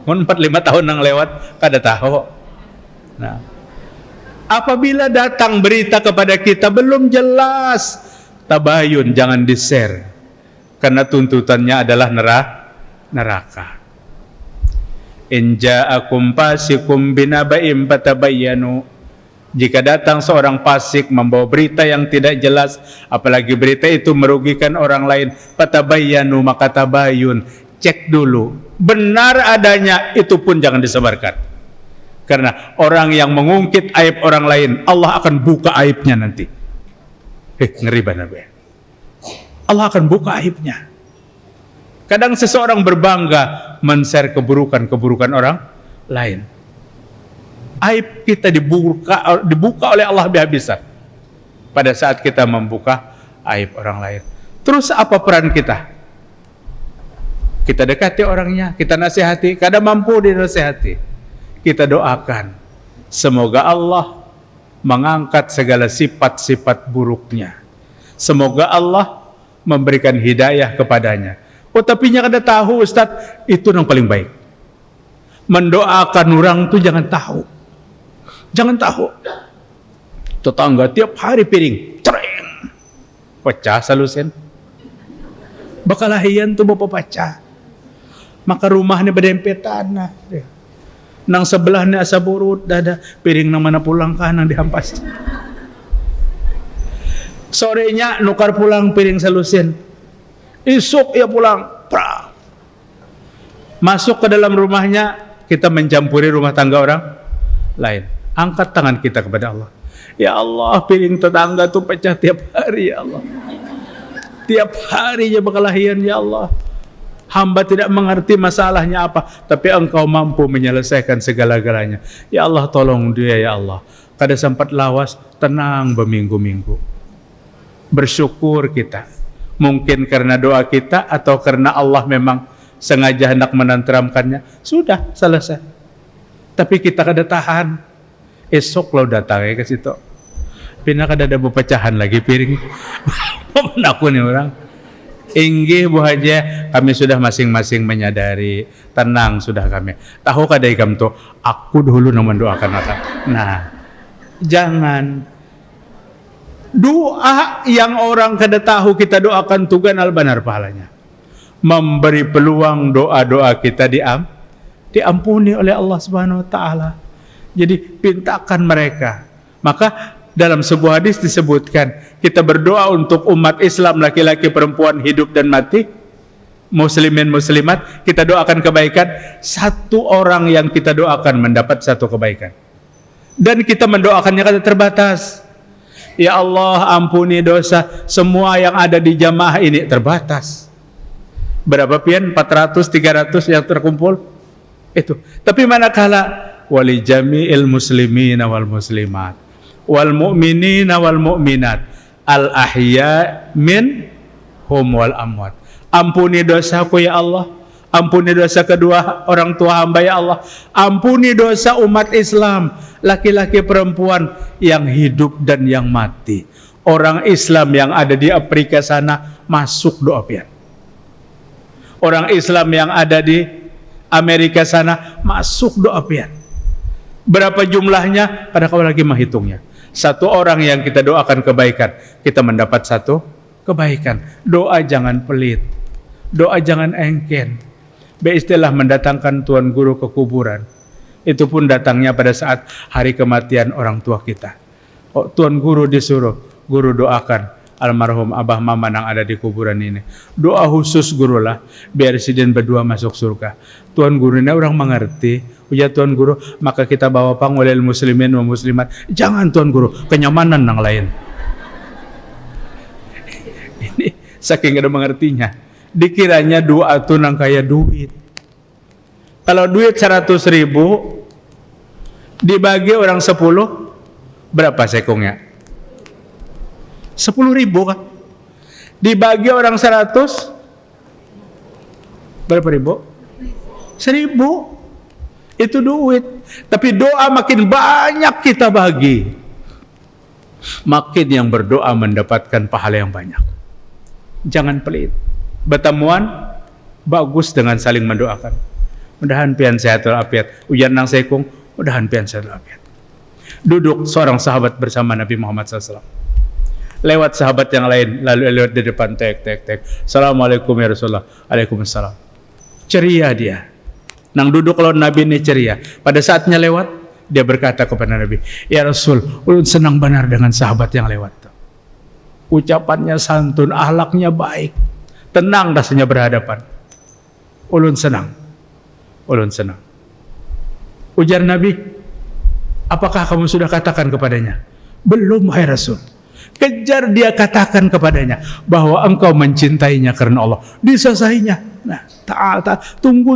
Speaker 1: Mun 4-5 tahun yang lewat kada tahu. Nah, apabila datang berita kepada kita belum jelas, tabayun, jangan di-share. Karena tuntutannya adalah neraka. In ja'akum fasikum binaba'in fatabayyanu. Jika datang seorang fasik membawa berita yang tidak jelas, apalagi berita itu merugikan orang lain, fatabayyanu, maka tabayun, cek dulu benar adanya, itu pun jangan disebarkan. Karena orang yang mengungkit aib orang lain, Allah akan buka aibnya nanti. Ngeri benar. Allah akan buka aibnya. Kadang seseorang berbangga men-share keburukan orang lain. Aib kita dibuka oleh Allah habis-habisan pada saat kita membuka aib orang lain. Terus apa peran kita? Kita dekati orangnya, kita nasihati. Kadang mampu dinasihati, kita doakan semoga Allah mengangkat segala sifat-sifat buruknya. Semoga Allah memberikan hidayah kepadanya. Oh, tapi nya kada tahu Ustaz, itu yang paling baik. Mendoakan orang tuh jangan tahu. Tetangga tiap hari piring cereng, pecah salusen. Bakalahian tuh bapak pecah. Maka rumahnya berdempetan nah. Nang sebelahnya asa burut dada piring nang mana pulang nang dihampas. Sorenya nukar pulang piring selusin. Isuk ya pulang. Pra. Masuk ke dalam rumahnya, kita mencampuri rumah tangga orang lain. Angkat tangan kita kepada Allah. Ya Allah, piring tetangga tuh pecah tiap hari ya Allah. Tiap hari ya bakalahian ya Allah. Hamba tidak mengerti masalahnya apa, tapi Engkau mampu menyelesaikan segala-galanya. Ya Allah, tolong dia ya Allah. Kada sempat lawas, tenang berminggu-minggu. Bersyukur kita. Mungkin karena doa kita atau karena Allah memang sengaja hendak menenteramkannya. Sudah selesai. Tapi kita kada tahan. Esok lo datang ke situ. Pina kada ada pecahan lagi piring. Mana aku nih orang. Inggih Bu Haji, kami sudah masing-masing menyadari. Tenang sudah kami. Tahu kada ikam tuh, aku dulu yang mendoakan akan. Nah, jangan doa yang orang kada tahu kita doakan tugan albanar pahalanya. Memberi peluang doa-doa kita diampuni oleh Allah Subhanahu wa taala. Jadi pintakan mereka. Maka dalam sebuah hadis disebutkan, kita berdoa untuk umat Islam laki-laki perempuan hidup dan mati, muslimin muslimat, kita doakan kebaikan. Satu orang yang kita doakan mendapat satu kebaikan. Dan kita mendoakannya kada terbatas. Ya Allah, ampuni dosa semua yang ada di jamaah ini. Terbatas. Berapa pian? 400, 300 yang terkumpul? Itu. Tapi manakala wali jami'il muslimina wal muslimat wal mu'minina wal mu'minat al ahya min hum wal amwat. Ampuni dosaku ya Allah. Ampuni dosa kedua orang tua hamba ya Allah. Ampuni dosa umat Islam, laki-laki perempuan yang hidup dan yang mati. Orang Islam yang ada di Afrika sana masuk doa pian. Orang Islam yang ada di Amerika sana masuk doa pian. Berapa jumlahnya? Pada kau lagi menghitungnya. Satu orang yang kita doakan kebaikan, kita mendapat satu kebaikan. Doa jangan pelit. Doa jangan engken. Beistilah mendatangkan Tuan Guru ke kuburan. Itu pun datangnya pada saat hari kematian orang tua kita. Oh, Tuan Guru disuruh, Guru doakan almarhum Abah Maman yang ada di kuburan ini. Doa khusus Guru lah, biar sidin berdua masuk surga. Tuan Guru ini orang mengerti. Ujar Tuan Guru, maka kita bawa pangulil muslimin wa muslimat. Jangan Tuan Guru, kenyamanan yang lain. Ini saking ada mengertinya. Dikiranya doa itu nang kaya duit. Kalau duit 100.000 dibagi orang 10, berapa sekongnya? 10.000 kan? Dibagi orang 100, berapa ribu? 1.000. Itu duit. Tapi doa makin banyak kita bagi, makin yang berdoa mendapatkan pahala yang banyak. Jangan pelit. Bertemuan bagus dengan saling mendoakan. Mudahan pian sehat walafiat. Ujian nang sekung, mudahan pian sehat walafiat. Duduk seorang sahabat bersama Nabi Muhammad SAW. Lewat sahabat yang lain, lalu lewat di depan, tek. Assalamualaikum ya Rasulullah. Waalaikumsalam. Ceria dia. Nang duduk lawan Nabi ini ceria. Pada saatnya lewat, dia berkata kepada Nabi, ya Rasul, ulun senang benar dengan sahabat yang lewat. Ucapannya santun, akhlaknya baik, tenang rasanya berhadapan. Ulun senang. Ujar Nabi, apakah kamu sudah katakan kepadanya? Belum, hai Rasul. Kejar dia, katakan kepadanya bahwa engkau mencintainya karena Allah. Disesainya. Nah, tunggu.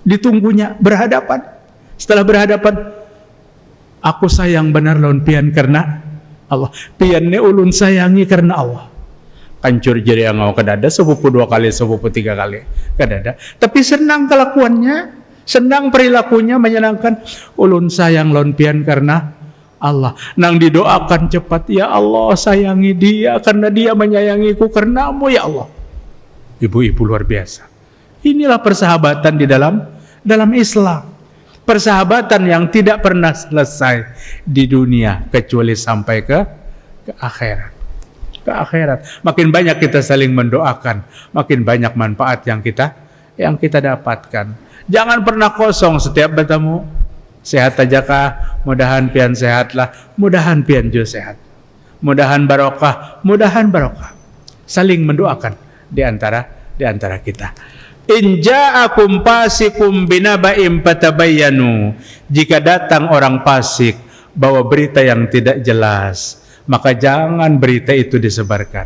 Speaker 1: Ditunggunya, berhadapan. Setelah berhadapan, aku sayang benar lawan pian karena Allah. Pian ne ulun sayangi karena Allah. Kancur jari angau kadada, sepupu 2 kali, sepupu 3 kali kadada. Tapi senang kelakuannya, senang perilakunya, menyenangkan. Ulun sayang lawan pian karena Allah. Nang didoakan cepat, ya Allah sayangi dia karena dia menyayangiku karenamu ya Allah. Ibu-ibu luar biasa. Inilah persahabatan di dalam Islam. Persahabatan yang tidak pernah selesai di dunia kecuali sampai ke akhirat. ke akhirat. Makin banyak kita saling mendoakan, makin banyak manfaat yang kita dapatkan. Jangan pernah kosong setiap bertemu. Sehat aja kah? Mudahan pian sehat lah. Mudahan pian jo sehat. Mudahan barokah. Mudahan barokah. Saling mendoakan di antara kita. In ja'akum fasikum binaba'in fatabayyanu. Jika datang orang fasik bawa berita yang tidak jelas, maka jangan berita itu disebarkan.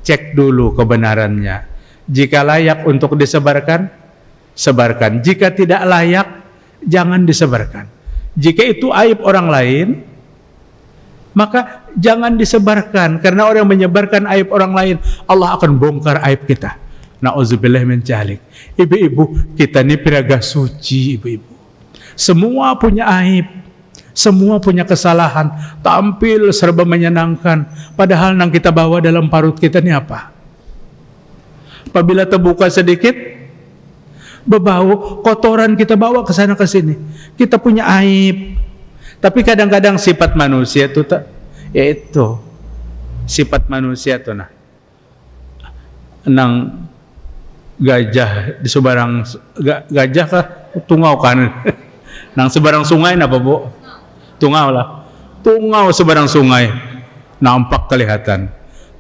Speaker 1: Cek dulu kebenarannya. Jika layak untuk disebarkan, sebarkan. Jika tidak layak, jangan disebarkan. Jika itu aib orang lain, maka jangan disebarkan. Karena orang yang menyebarkan aib orang lain, Allah akan bongkar aib kita. Na'udzubillah min dzalik. Ibu-ibu, kita ini piraga suci, ibu-ibu. Semua punya aib, semua punya kesalahan, tampil serba menyenangkan. Padahal yang kita bawa dalam parut kita ini apa? Apabila terbuka sedikit, berbau, kotoran kita bawa ke sana ke sini. Kita punya aib. Tapi kadang-kadang sifat manusia itu yaitu sifat manusia itu nang gajah di sebarang gajah kah tungau kan nang sebarang sungai apa bu tungau lah sebarang sungai nampak kelihatan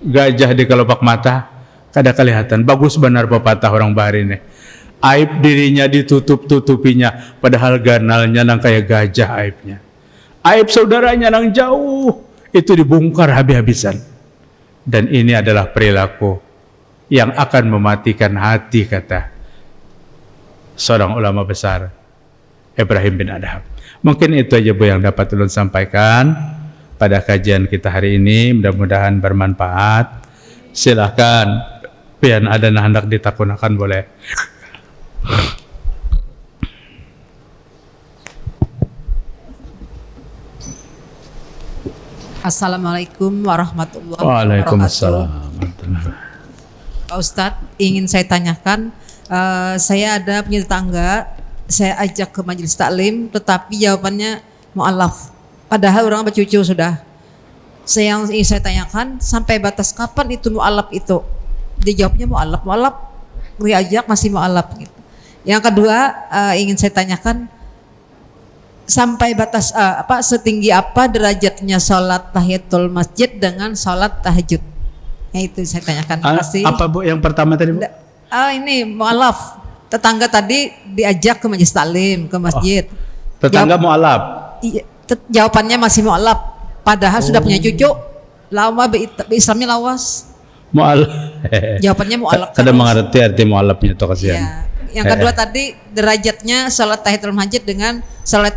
Speaker 1: gajah di kelopak mata kada kelihatan bagus benar pepatah orang bahari ini aib dirinya ditutup-tutupinya padahal ganalnya nang kayak gajah aibnya aib saudaranya nang jauh itu dibongkar habis-habisan dan ini adalah perilaku yang akan mematikan hati, kata seorang ulama besar Ibrahim bin Adham. Mungkin itu aja Bu yang dapat ulun sampaikan pada kajian kita hari ini, mudah-mudahan bermanfaat. Silahkan pian ada hendak ditakunakan boleh.
Speaker 2: Assalamualaikum warahmatullahi wabarakatuh.
Speaker 1: Waalaikumsalam.
Speaker 2: Pak Ustadz, ingin saya tanyakan, saya ada punya tetangga, saya ajak ke majelis taklim, tetapi jawabannya mu'alaf. Padahal orang bercucu sudah. Yang ingin saya tanyakan, sampai batas kapan itu mu'alaf itu? Dia jawabnya mu'alaf, diajak masih mu'alaf. Gitu. Yang kedua, ingin saya tanyakan, sampai batas setinggi apa derajatnya sholat tahiyatul masjid dengan sholat tahajud? Ya itu saya tanyakan. Kasih.
Speaker 1: Apa Bu yang pertama tadi Bu?
Speaker 2: Ini mu'alaf. Tetangga tadi diajak ke majelis taklim, ke masjid.
Speaker 1: Tetangga mu'alaf?
Speaker 2: Iya, jawabannya masih mu'alaf. Padahal sudah punya cucu. Lama Islamnya lawas.
Speaker 1: Mu'alaf.
Speaker 2: Jawabannya mu'alaf.
Speaker 1: Kadang mengerti arti mu'alafnya itu kasihan.
Speaker 2: Ya. Yang kedua tadi derajatnya sholat tahiyatul masjid dengan sholat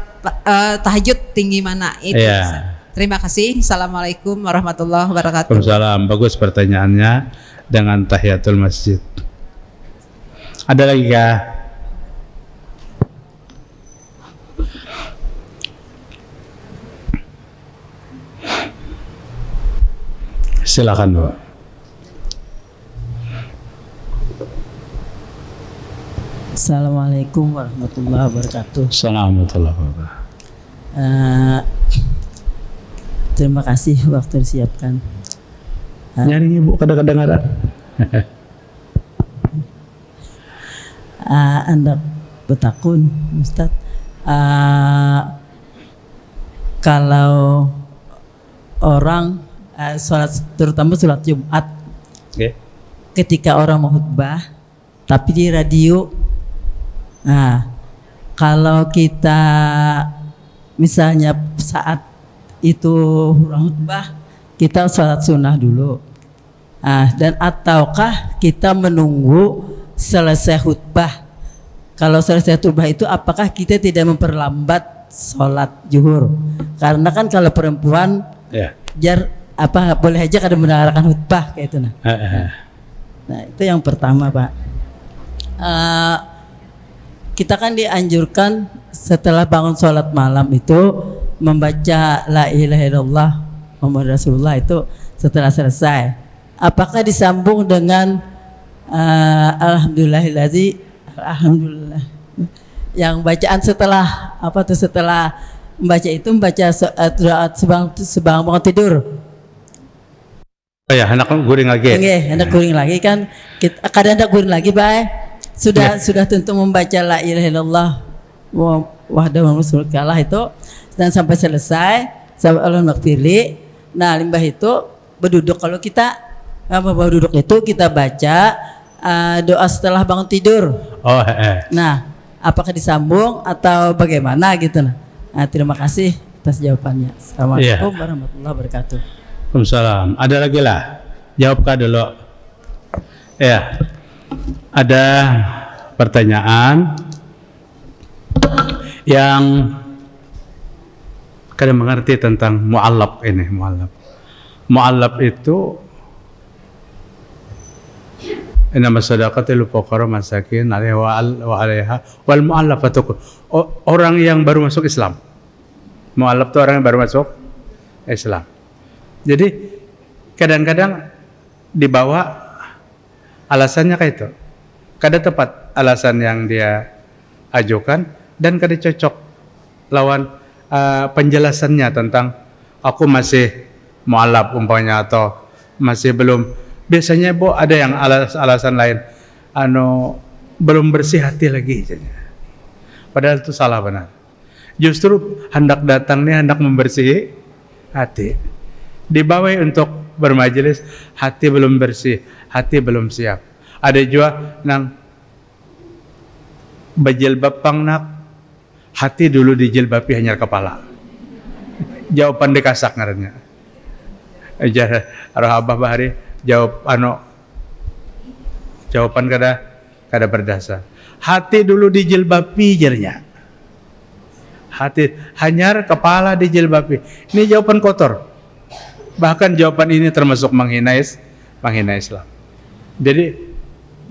Speaker 2: tahajud tinggi mana? Itu.
Speaker 1: Ya.
Speaker 2: Terima kasih. Assalamualaikum warahmatullahi wabarakatuh.
Speaker 1: Waalaikumsalam. Bagus pertanyaannya dengan tahiyatul masjid. Ada lagi kah? Silakan Bu.
Speaker 3: Assalamualaikum warahmatullahi wabarakatuh.
Speaker 1: Assalamualaikum warahmatullahi wabarakatuh.
Speaker 3: Terima kasih waktu disiapkan.
Speaker 1: Nyaring Ibu kadang-kadang.
Speaker 3: Anda betakun Ustaz, kalau orang sholat, terutama sholat Jumat, ketika orang mau khutbah tapi di radio, kalau kita misalnya saat itu khutbah kita sholat sunnah dulu, dan ataukah kita menunggu selesai khutbah? Kalau selesai khutbah itu apakah kita tidak memperlambat sholat zuhur? Karena kan kalau perempuan boleh aja kadang mendengarkan khutbah kayak itu nah itu yang pertama Pak. Kita kan dianjurkan setelah bangun sholat malam itu membaca la ilaha illallah Muhammad Rasulullah itu setelah selesai. Apakah disambung dengan alhamdulillah yang bacaan setelah setelah membaca itu membaca doa sebelum bangun tidur?
Speaker 1: Oh ya, anak guring lagi.
Speaker 3: Nggih, hendak guring lagi kan kita kadang hendak guring lagi, Pak. Sudah tentu membaca la ilaha illallah wahdahu la syarika lah itu dan sampai selesai sampai Allah makfirli. Nah, limbah itu berduduk kalau kita berduduk itu kita baca doa setelah bangun tidur.
Speaker 1: Oh,
Speaker 3: Nah, apakah disambung atau bagaimana gitu nah. Terima kasih atas jawabannya. Assalamualaikum warahmatullahi wabarakatuh.
Speaker 1: Waalaikumsalam. Ada lagi lah. Jawab Kak dulu. Ya. Ada pertanyaan yang kadang mengerti tentang mu'allab ini, mu'allab. Mu'allab itu nama sadaqatil fuqara masakin alaiha wa alaiha wal mu'allafatu, orang yang baru masuk Islam. Mu'allab itu orang yang baru masuk Islam. Jadi kadang-kadang dibawa alasannya kayak itu. Kada tepat alasan yang dia ajukan dan kada cocok lawan penjelasannya tentang aku masih mu'allab umpamanya atau masih belum. Biasanya ada yang alasan lain, belum bersih hati lagi. Padahal itu salah benar. Justru hendak datangnya hendak membersihi hati. Dibawa untuk bermajelis, hati belum bersih, hati belum siap. Ada juga nang bajilbab pangnak, hati dulu dijilbabi hanya kepala. Jawaban dikasak ngarannya. Ajar arah Abah Bahari jawab jawaban kada berdasar. Hati dulu dijilbabi jarnya. Hati hanyar kepala dijilbabi. Ini jawaban kotor. Bahkan jawaban ini termasuk menghina Islam. Jadi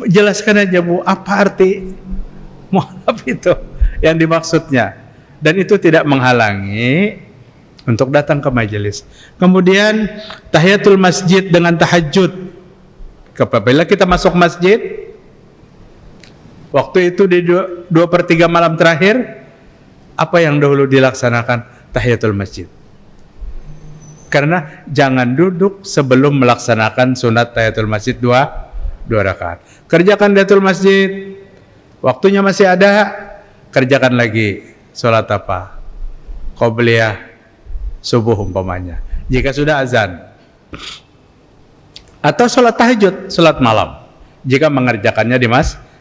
Speaker 1: jelaskan aja Bu, apa arti mu'allab itu yang dimaksudnya, dan itu tidak menghalangi untuk datang ke majelis. Kemudian tahiyatul masjid dengan tahajud. Apabila kita masuk masjid, waktu itu di 2/3 malam terakhir, apa yang dahulu dilaksanakan? Tahiyatul masjid. Karena jangan duduk sebelum melaksanakan sunat tahiyatul masjid 2 rakaat. Kerjakan tahiyatul masjid, waktunya masih ada, kerjakan lagi sholat apa? Qobliyah subuh umpamanya. Jika sudah azan. Atau sholat tahajud, sholat malam. Jika mengerjakannya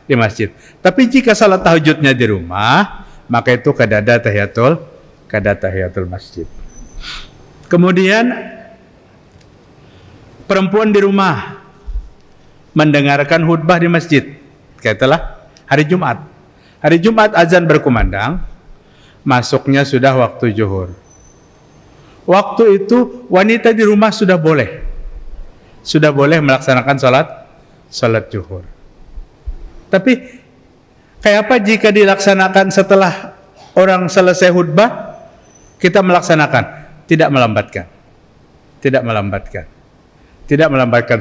Speaker 1: di masjid. Tapi jika sholat tahajudnya di rumah, maka itu kada tahiyatul masjid. Kemudian perempuan di rumah mendengarkan khutbah di masjid. Katalah hari Jumat. Hari Jumat azan berkumandang, masuknya sudah waktu zuhur. Waktu itu wanita di rumah sudah boleh melaksanakan salat zuhur. Tapi kayak apa jika dilaksanakan setelah orang selesai khutbah, kita melaksanakan? Tidak melambatkan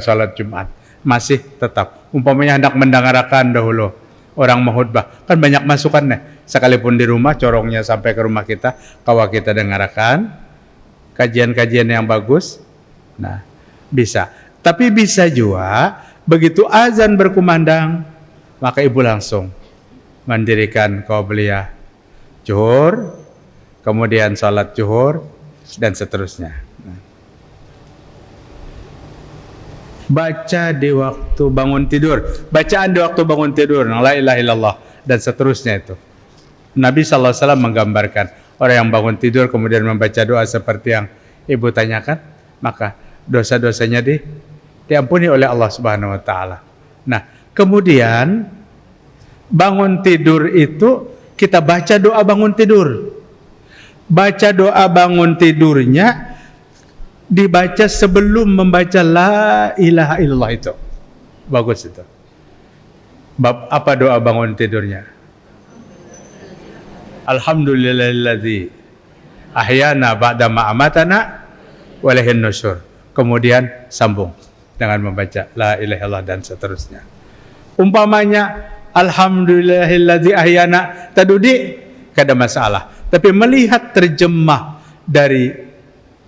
Speaker 1: salat Jumat, masih tetap. Umpamanya hendak mendengarkan dahulu orang menghutbah, kan banyak masukannya. Sekalipun di rumah, corongnya sampai ke rumah kita, kalau kita dengarkan kajian-kajian yang bagus, nah bisa. Tapi bisa juga begitu azan berkumandang, maka ibu langsung mendirikan qobliyah zuhur, kemudian salat zuhur, dan seterusnya. Baca di waktu bangun tidur, bacaan di waktu bangun tidur, la ilaha illallah, dan seterusnya itu. Nabi SAW menggambarkan orang yang bangun tidur kemudian membaca doa seperti yang ibu tanyakan, maka dosa-dosanya diampuni oleh Allah Subhanahu wa taala. Nah, kemudian bangun tidur itu kita baca doa bangun tidur. Baca doa bangun tidurnya dibaca sebelum membaca la ilaha illallah itu. Bagus itu. Bab apa doa bangun tidurnya? Alhamdulillahilladzi ahyana ba'da ma amatana wa ilaihin nusyur. Kemudian sambung dengan membaca la ilaha illallah dan seterusnya. Umpamanya alhamdulillahilladzi ahyana tadudi, kada masalah. Tapi melihat terjemah dari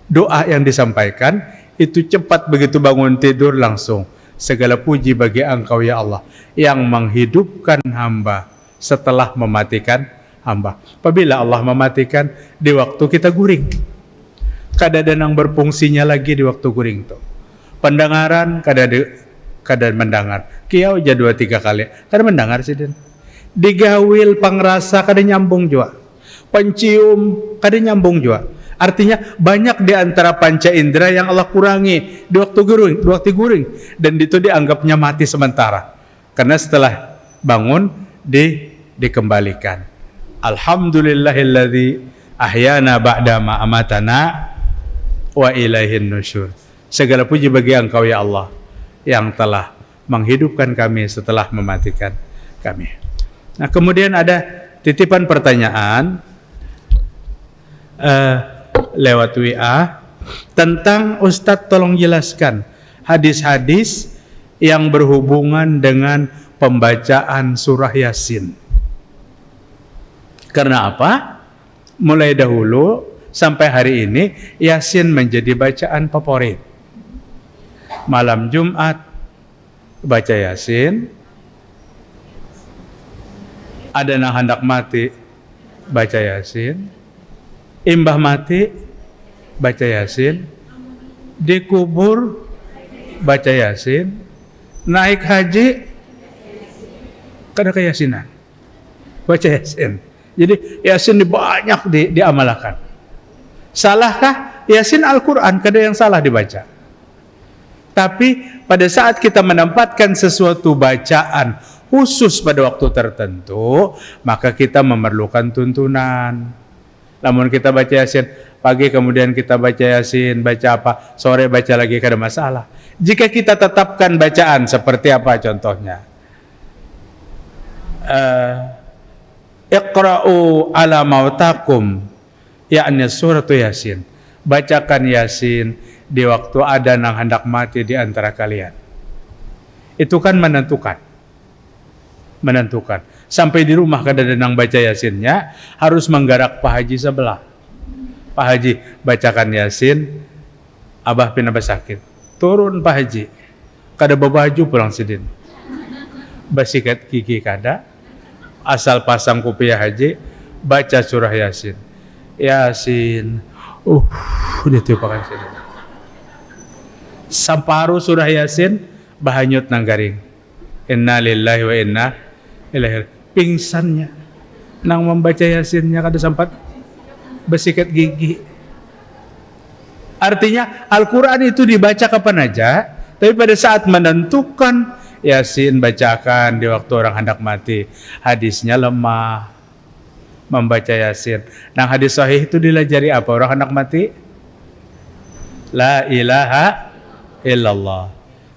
Speaker 1: doa yang disampaikan, itu cepat begitu bangun tidur langsung, segala puji bagi Engkau ya Allah yang menghidupkan hamba setelah mematikan hamba. Apabila Allah mematikan di waktu kita guring, kada denang berfungsinya lagi di waktu guring tuh. Pendengaran kada mendengar, kiau aja 2-3 kali kada mendengar sih den. Digawil pangrasa kada nyambung juga, pencium kada nyambung juga. Artinya banyak di antara panca indera yang Allah kurangi di waktu guring, dan itu dianggapnya mati sementara. Karena setelah bangun dikembalikan. Alhamdulillahilladzi ahyana ba'dama amatana wa ilaihin nusyur. Segala puji bagi Engkau ya Allah yang telah menghidupkan kami setelah mematikan kami. Nah, kemudian ada titipan pertanyaan lewat WA tentang Ustadz tolong jelaskan hadis-hadis yang berhubungan dengan pembacaan surah Yasin. Karena apa? Mulai dahulu sampai hari ini Yasin menjadi bacaan favorit. Malam Jumat baca Yasin, ada yang hendak mati baca Yasin, imbah mati baca Yasin, dikubur baca Yasin, naik haji kada ke Yasinan baca Yasin. Jadi Yasin banyak diamalkan. Salahkah? Yasin Al-Quran, kada yang salah dibaca. Tapi pada saat kita menempatkan sesuatu bacaan khusus pada waktu tertentu, maka kita memerlukan tuntunan. Namun kita baca Yasin pagi, kemudian kita baca Yasin, baca apa, sore baca lagi, kada masalah. Jika kita tetapkan bacaan seperti apa contohnya, Iqra'u ala mautakum, yakni surat Yasin. Bacakan Yasin di waktu ada yang hendak mati di antara kalian. Itu kan menentukan. Sampai di rumah kada ada yang baca Yasinnya, harus menggarak Pak Haji sebelah. Pak Haji bacakan Yasin, abah pindah sakit. Turun Pak Haji, kada bawa baju pulang sidin. Basikat gigi kada, asal pasang kopiah Haji, baca surah Yasin. Yasin, ditiupakan sini. Samparu surah Yasin, bahanyut nang garing. Inna lillahi wa inna ilaihi. Pingsannya nang membaca Yasinnya kada sempat besikat gigi. Artinya Al-Quran itu dibaca kapan aja, tapi pada saat menentukan Yasin bacakan di waktu orang hendak mati. Hadisnya lemah membaca Yasin. Nah, hadis sahih itu dilajari apa orang hendak mati? La ilaha illallah.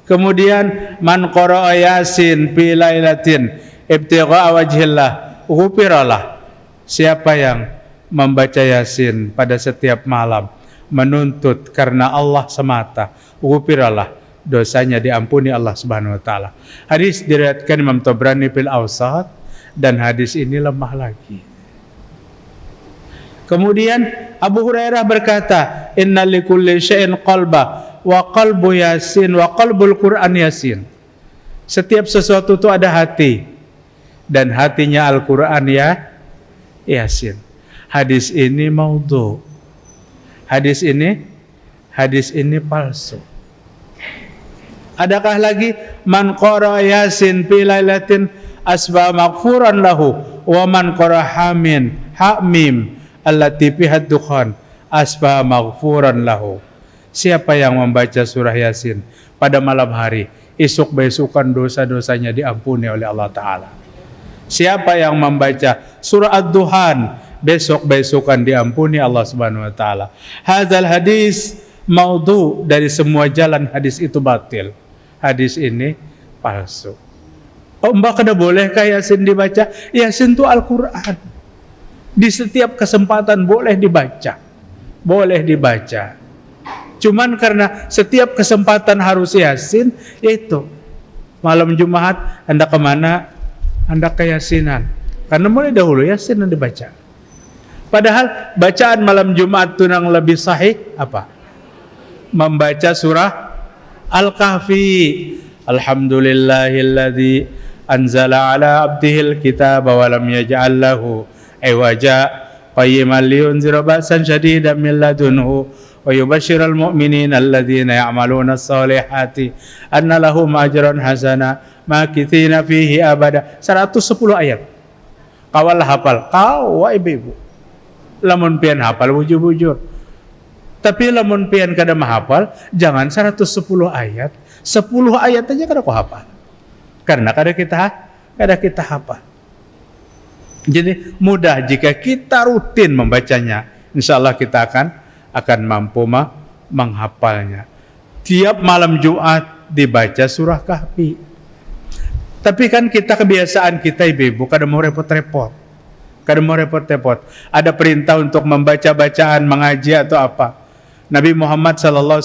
Speaker 1: Kemudian man qara'a Yasin fi lailatin ibtigha'a wajhillah ghufiralah. Siapa yang membaca Yasin pada setiap malam menuntut karena Allah semata, ghufiralah, dosanya diampuni Allah Subhanahu wa taala. Hadis diriwayatkan Imam Tabrani fil Awsat, dan hadis ini lemah lagi. Kemudian Abu Hurairah berkata, "Inna likulli syai'in qalba wa qalbu Yasin wa qalbul Qur'an Yasin." Setiap sesuatu itu ada hati, dan hatinya Al-Qur'an ya Yasin. Hadis ini maudhu. Hadis ini palsu. Adakah lagi man qara Yasin fi lailatin asba maghfuran lahu wa man qara hamim allati fiha dukhan asba maghfuran lahu. Siapa yang membaca surah Yasin pada malam hari, esok besokan dosa-dosanya diampuni oleh Allah Ta'ala. Siapa yang membaca surah Ad-Duhan, besok-besokan diampuni Allah Subhanahu wa taala. Hadzal hadis maudhu, dari semua jalan hadis itu batil. Hadis ini palsu. Mbak, kada bolehkah Yasin dibaca? Yasin itu Al-Quran. Di setiap kesempatan boleh dibaca. Boleh dibaca. Cuman karena setiap kesempatan harus Yasin, yaitu malam Jumat hendak kemana? Hendak ke Yasinan. Karena mulai dahulu Yasin yang dibaca. Padahal bacaan malam Jumat itu yang lebih sahih apa? membaca surah Al-Kahfi. Alhamdulillahilladzi anzala ala abdihil kitaba wa lam yaj'al lahu iwaja qayyiman liyunzira ba'san syadidan min ladunhu wa yubashshiral mu'minina alladzina ya'maluna as-solihati anna lahum ajran hasana makithina fihi abada. 110 ayat. Kawal hafal, kau ibu-ibu. Lamun pian hafal bujur-bujur. Tapi lamun pian kada mahafal, jangan 110 ayat. 10 ayat aja kada kau hafal. Karena kada kita hafal. Jadi mudah jika kita rutin membacanya. Insya Allah kita akan mampu menghafalnya. Tiap malam Jumat dibaca surah Kahfi. Tapi kan kita kebiasaan kita ibu-ibu kada mau repot-repot. Ada perintah untuk membaca bacaan, mengaji atau apa. Nabi Muhammad SAW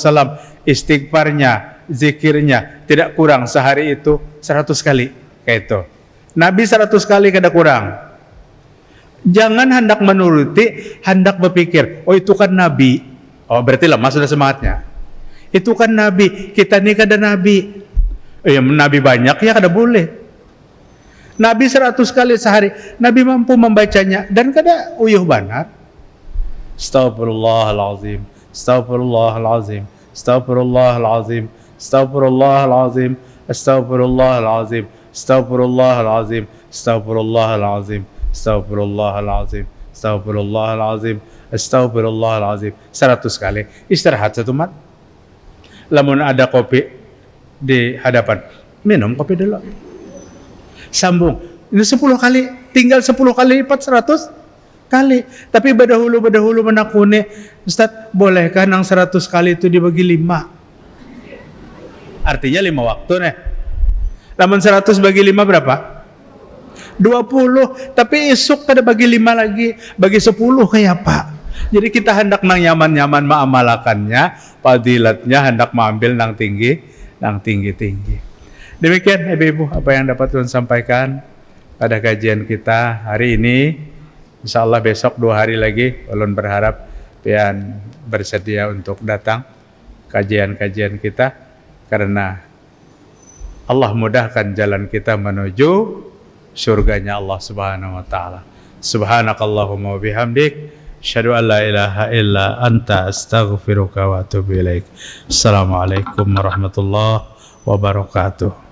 Speaker 1: istighfarnya, zikirnya tidak kurang sehari itu 100 kali kayak itu. Nabi 100 kali kada kurang. Jangan hendak menuruti, hendak berpikir, oh itu kan Nabi. Oh berarti lemah sudah semangatnya. Itu kan Nabi, kita ini kada Nabi. Nabi banyak ya kada boleh. Nabi 100 kali sehari, Nabi mampu membacanya dan kada uyuh banar. Astagfirullahalazim, astagfirullahalazim, astagfirullahalazim, astagfirullahalazim, astagfirullahalazim, astagfirullahalazim, astagfirullahalazim, astagfirullahalazim, astagfirullahalazim, astagfirullahalazim. 100 kali. Istirahat satu mat. Lamun ada kopi di hadapan, minum kopi dulu. Sambung. Ini 10 kali, tinggal 10 kali lipat 100 kali. Tapi berdahulu menakuni, Ustaz, bolehkah nang 100 kali itu dibagi 5? Artinya 5 waktu nih. Lamun 100 bagi 5 berapa? 20. Tapi esok kada bagi 5 lagi, bagi 10 kayak apa? Jadi kita hendak nang nyaman-nyaman mengamalakannya, fadilatnya hendak mengambil nang tinggi-tinggi. Demikian ibu-ibu apa yang dapat Tuhan sampaikan pada kajian kita hari ini. Insyaallah besok 2 hari lagi ulun berharap pian bersedia untuk datang kajian-kajian kita karena Allah mudahkan jalan kita menuju surganya Allah Subhanahu wa taala. Subhanakallahumma wa bihamdik asyhadu an la ilaha illa anta astaghfiruka wa atubu ilaik. Assalamualaikum warahmatullahi wabarakatuh.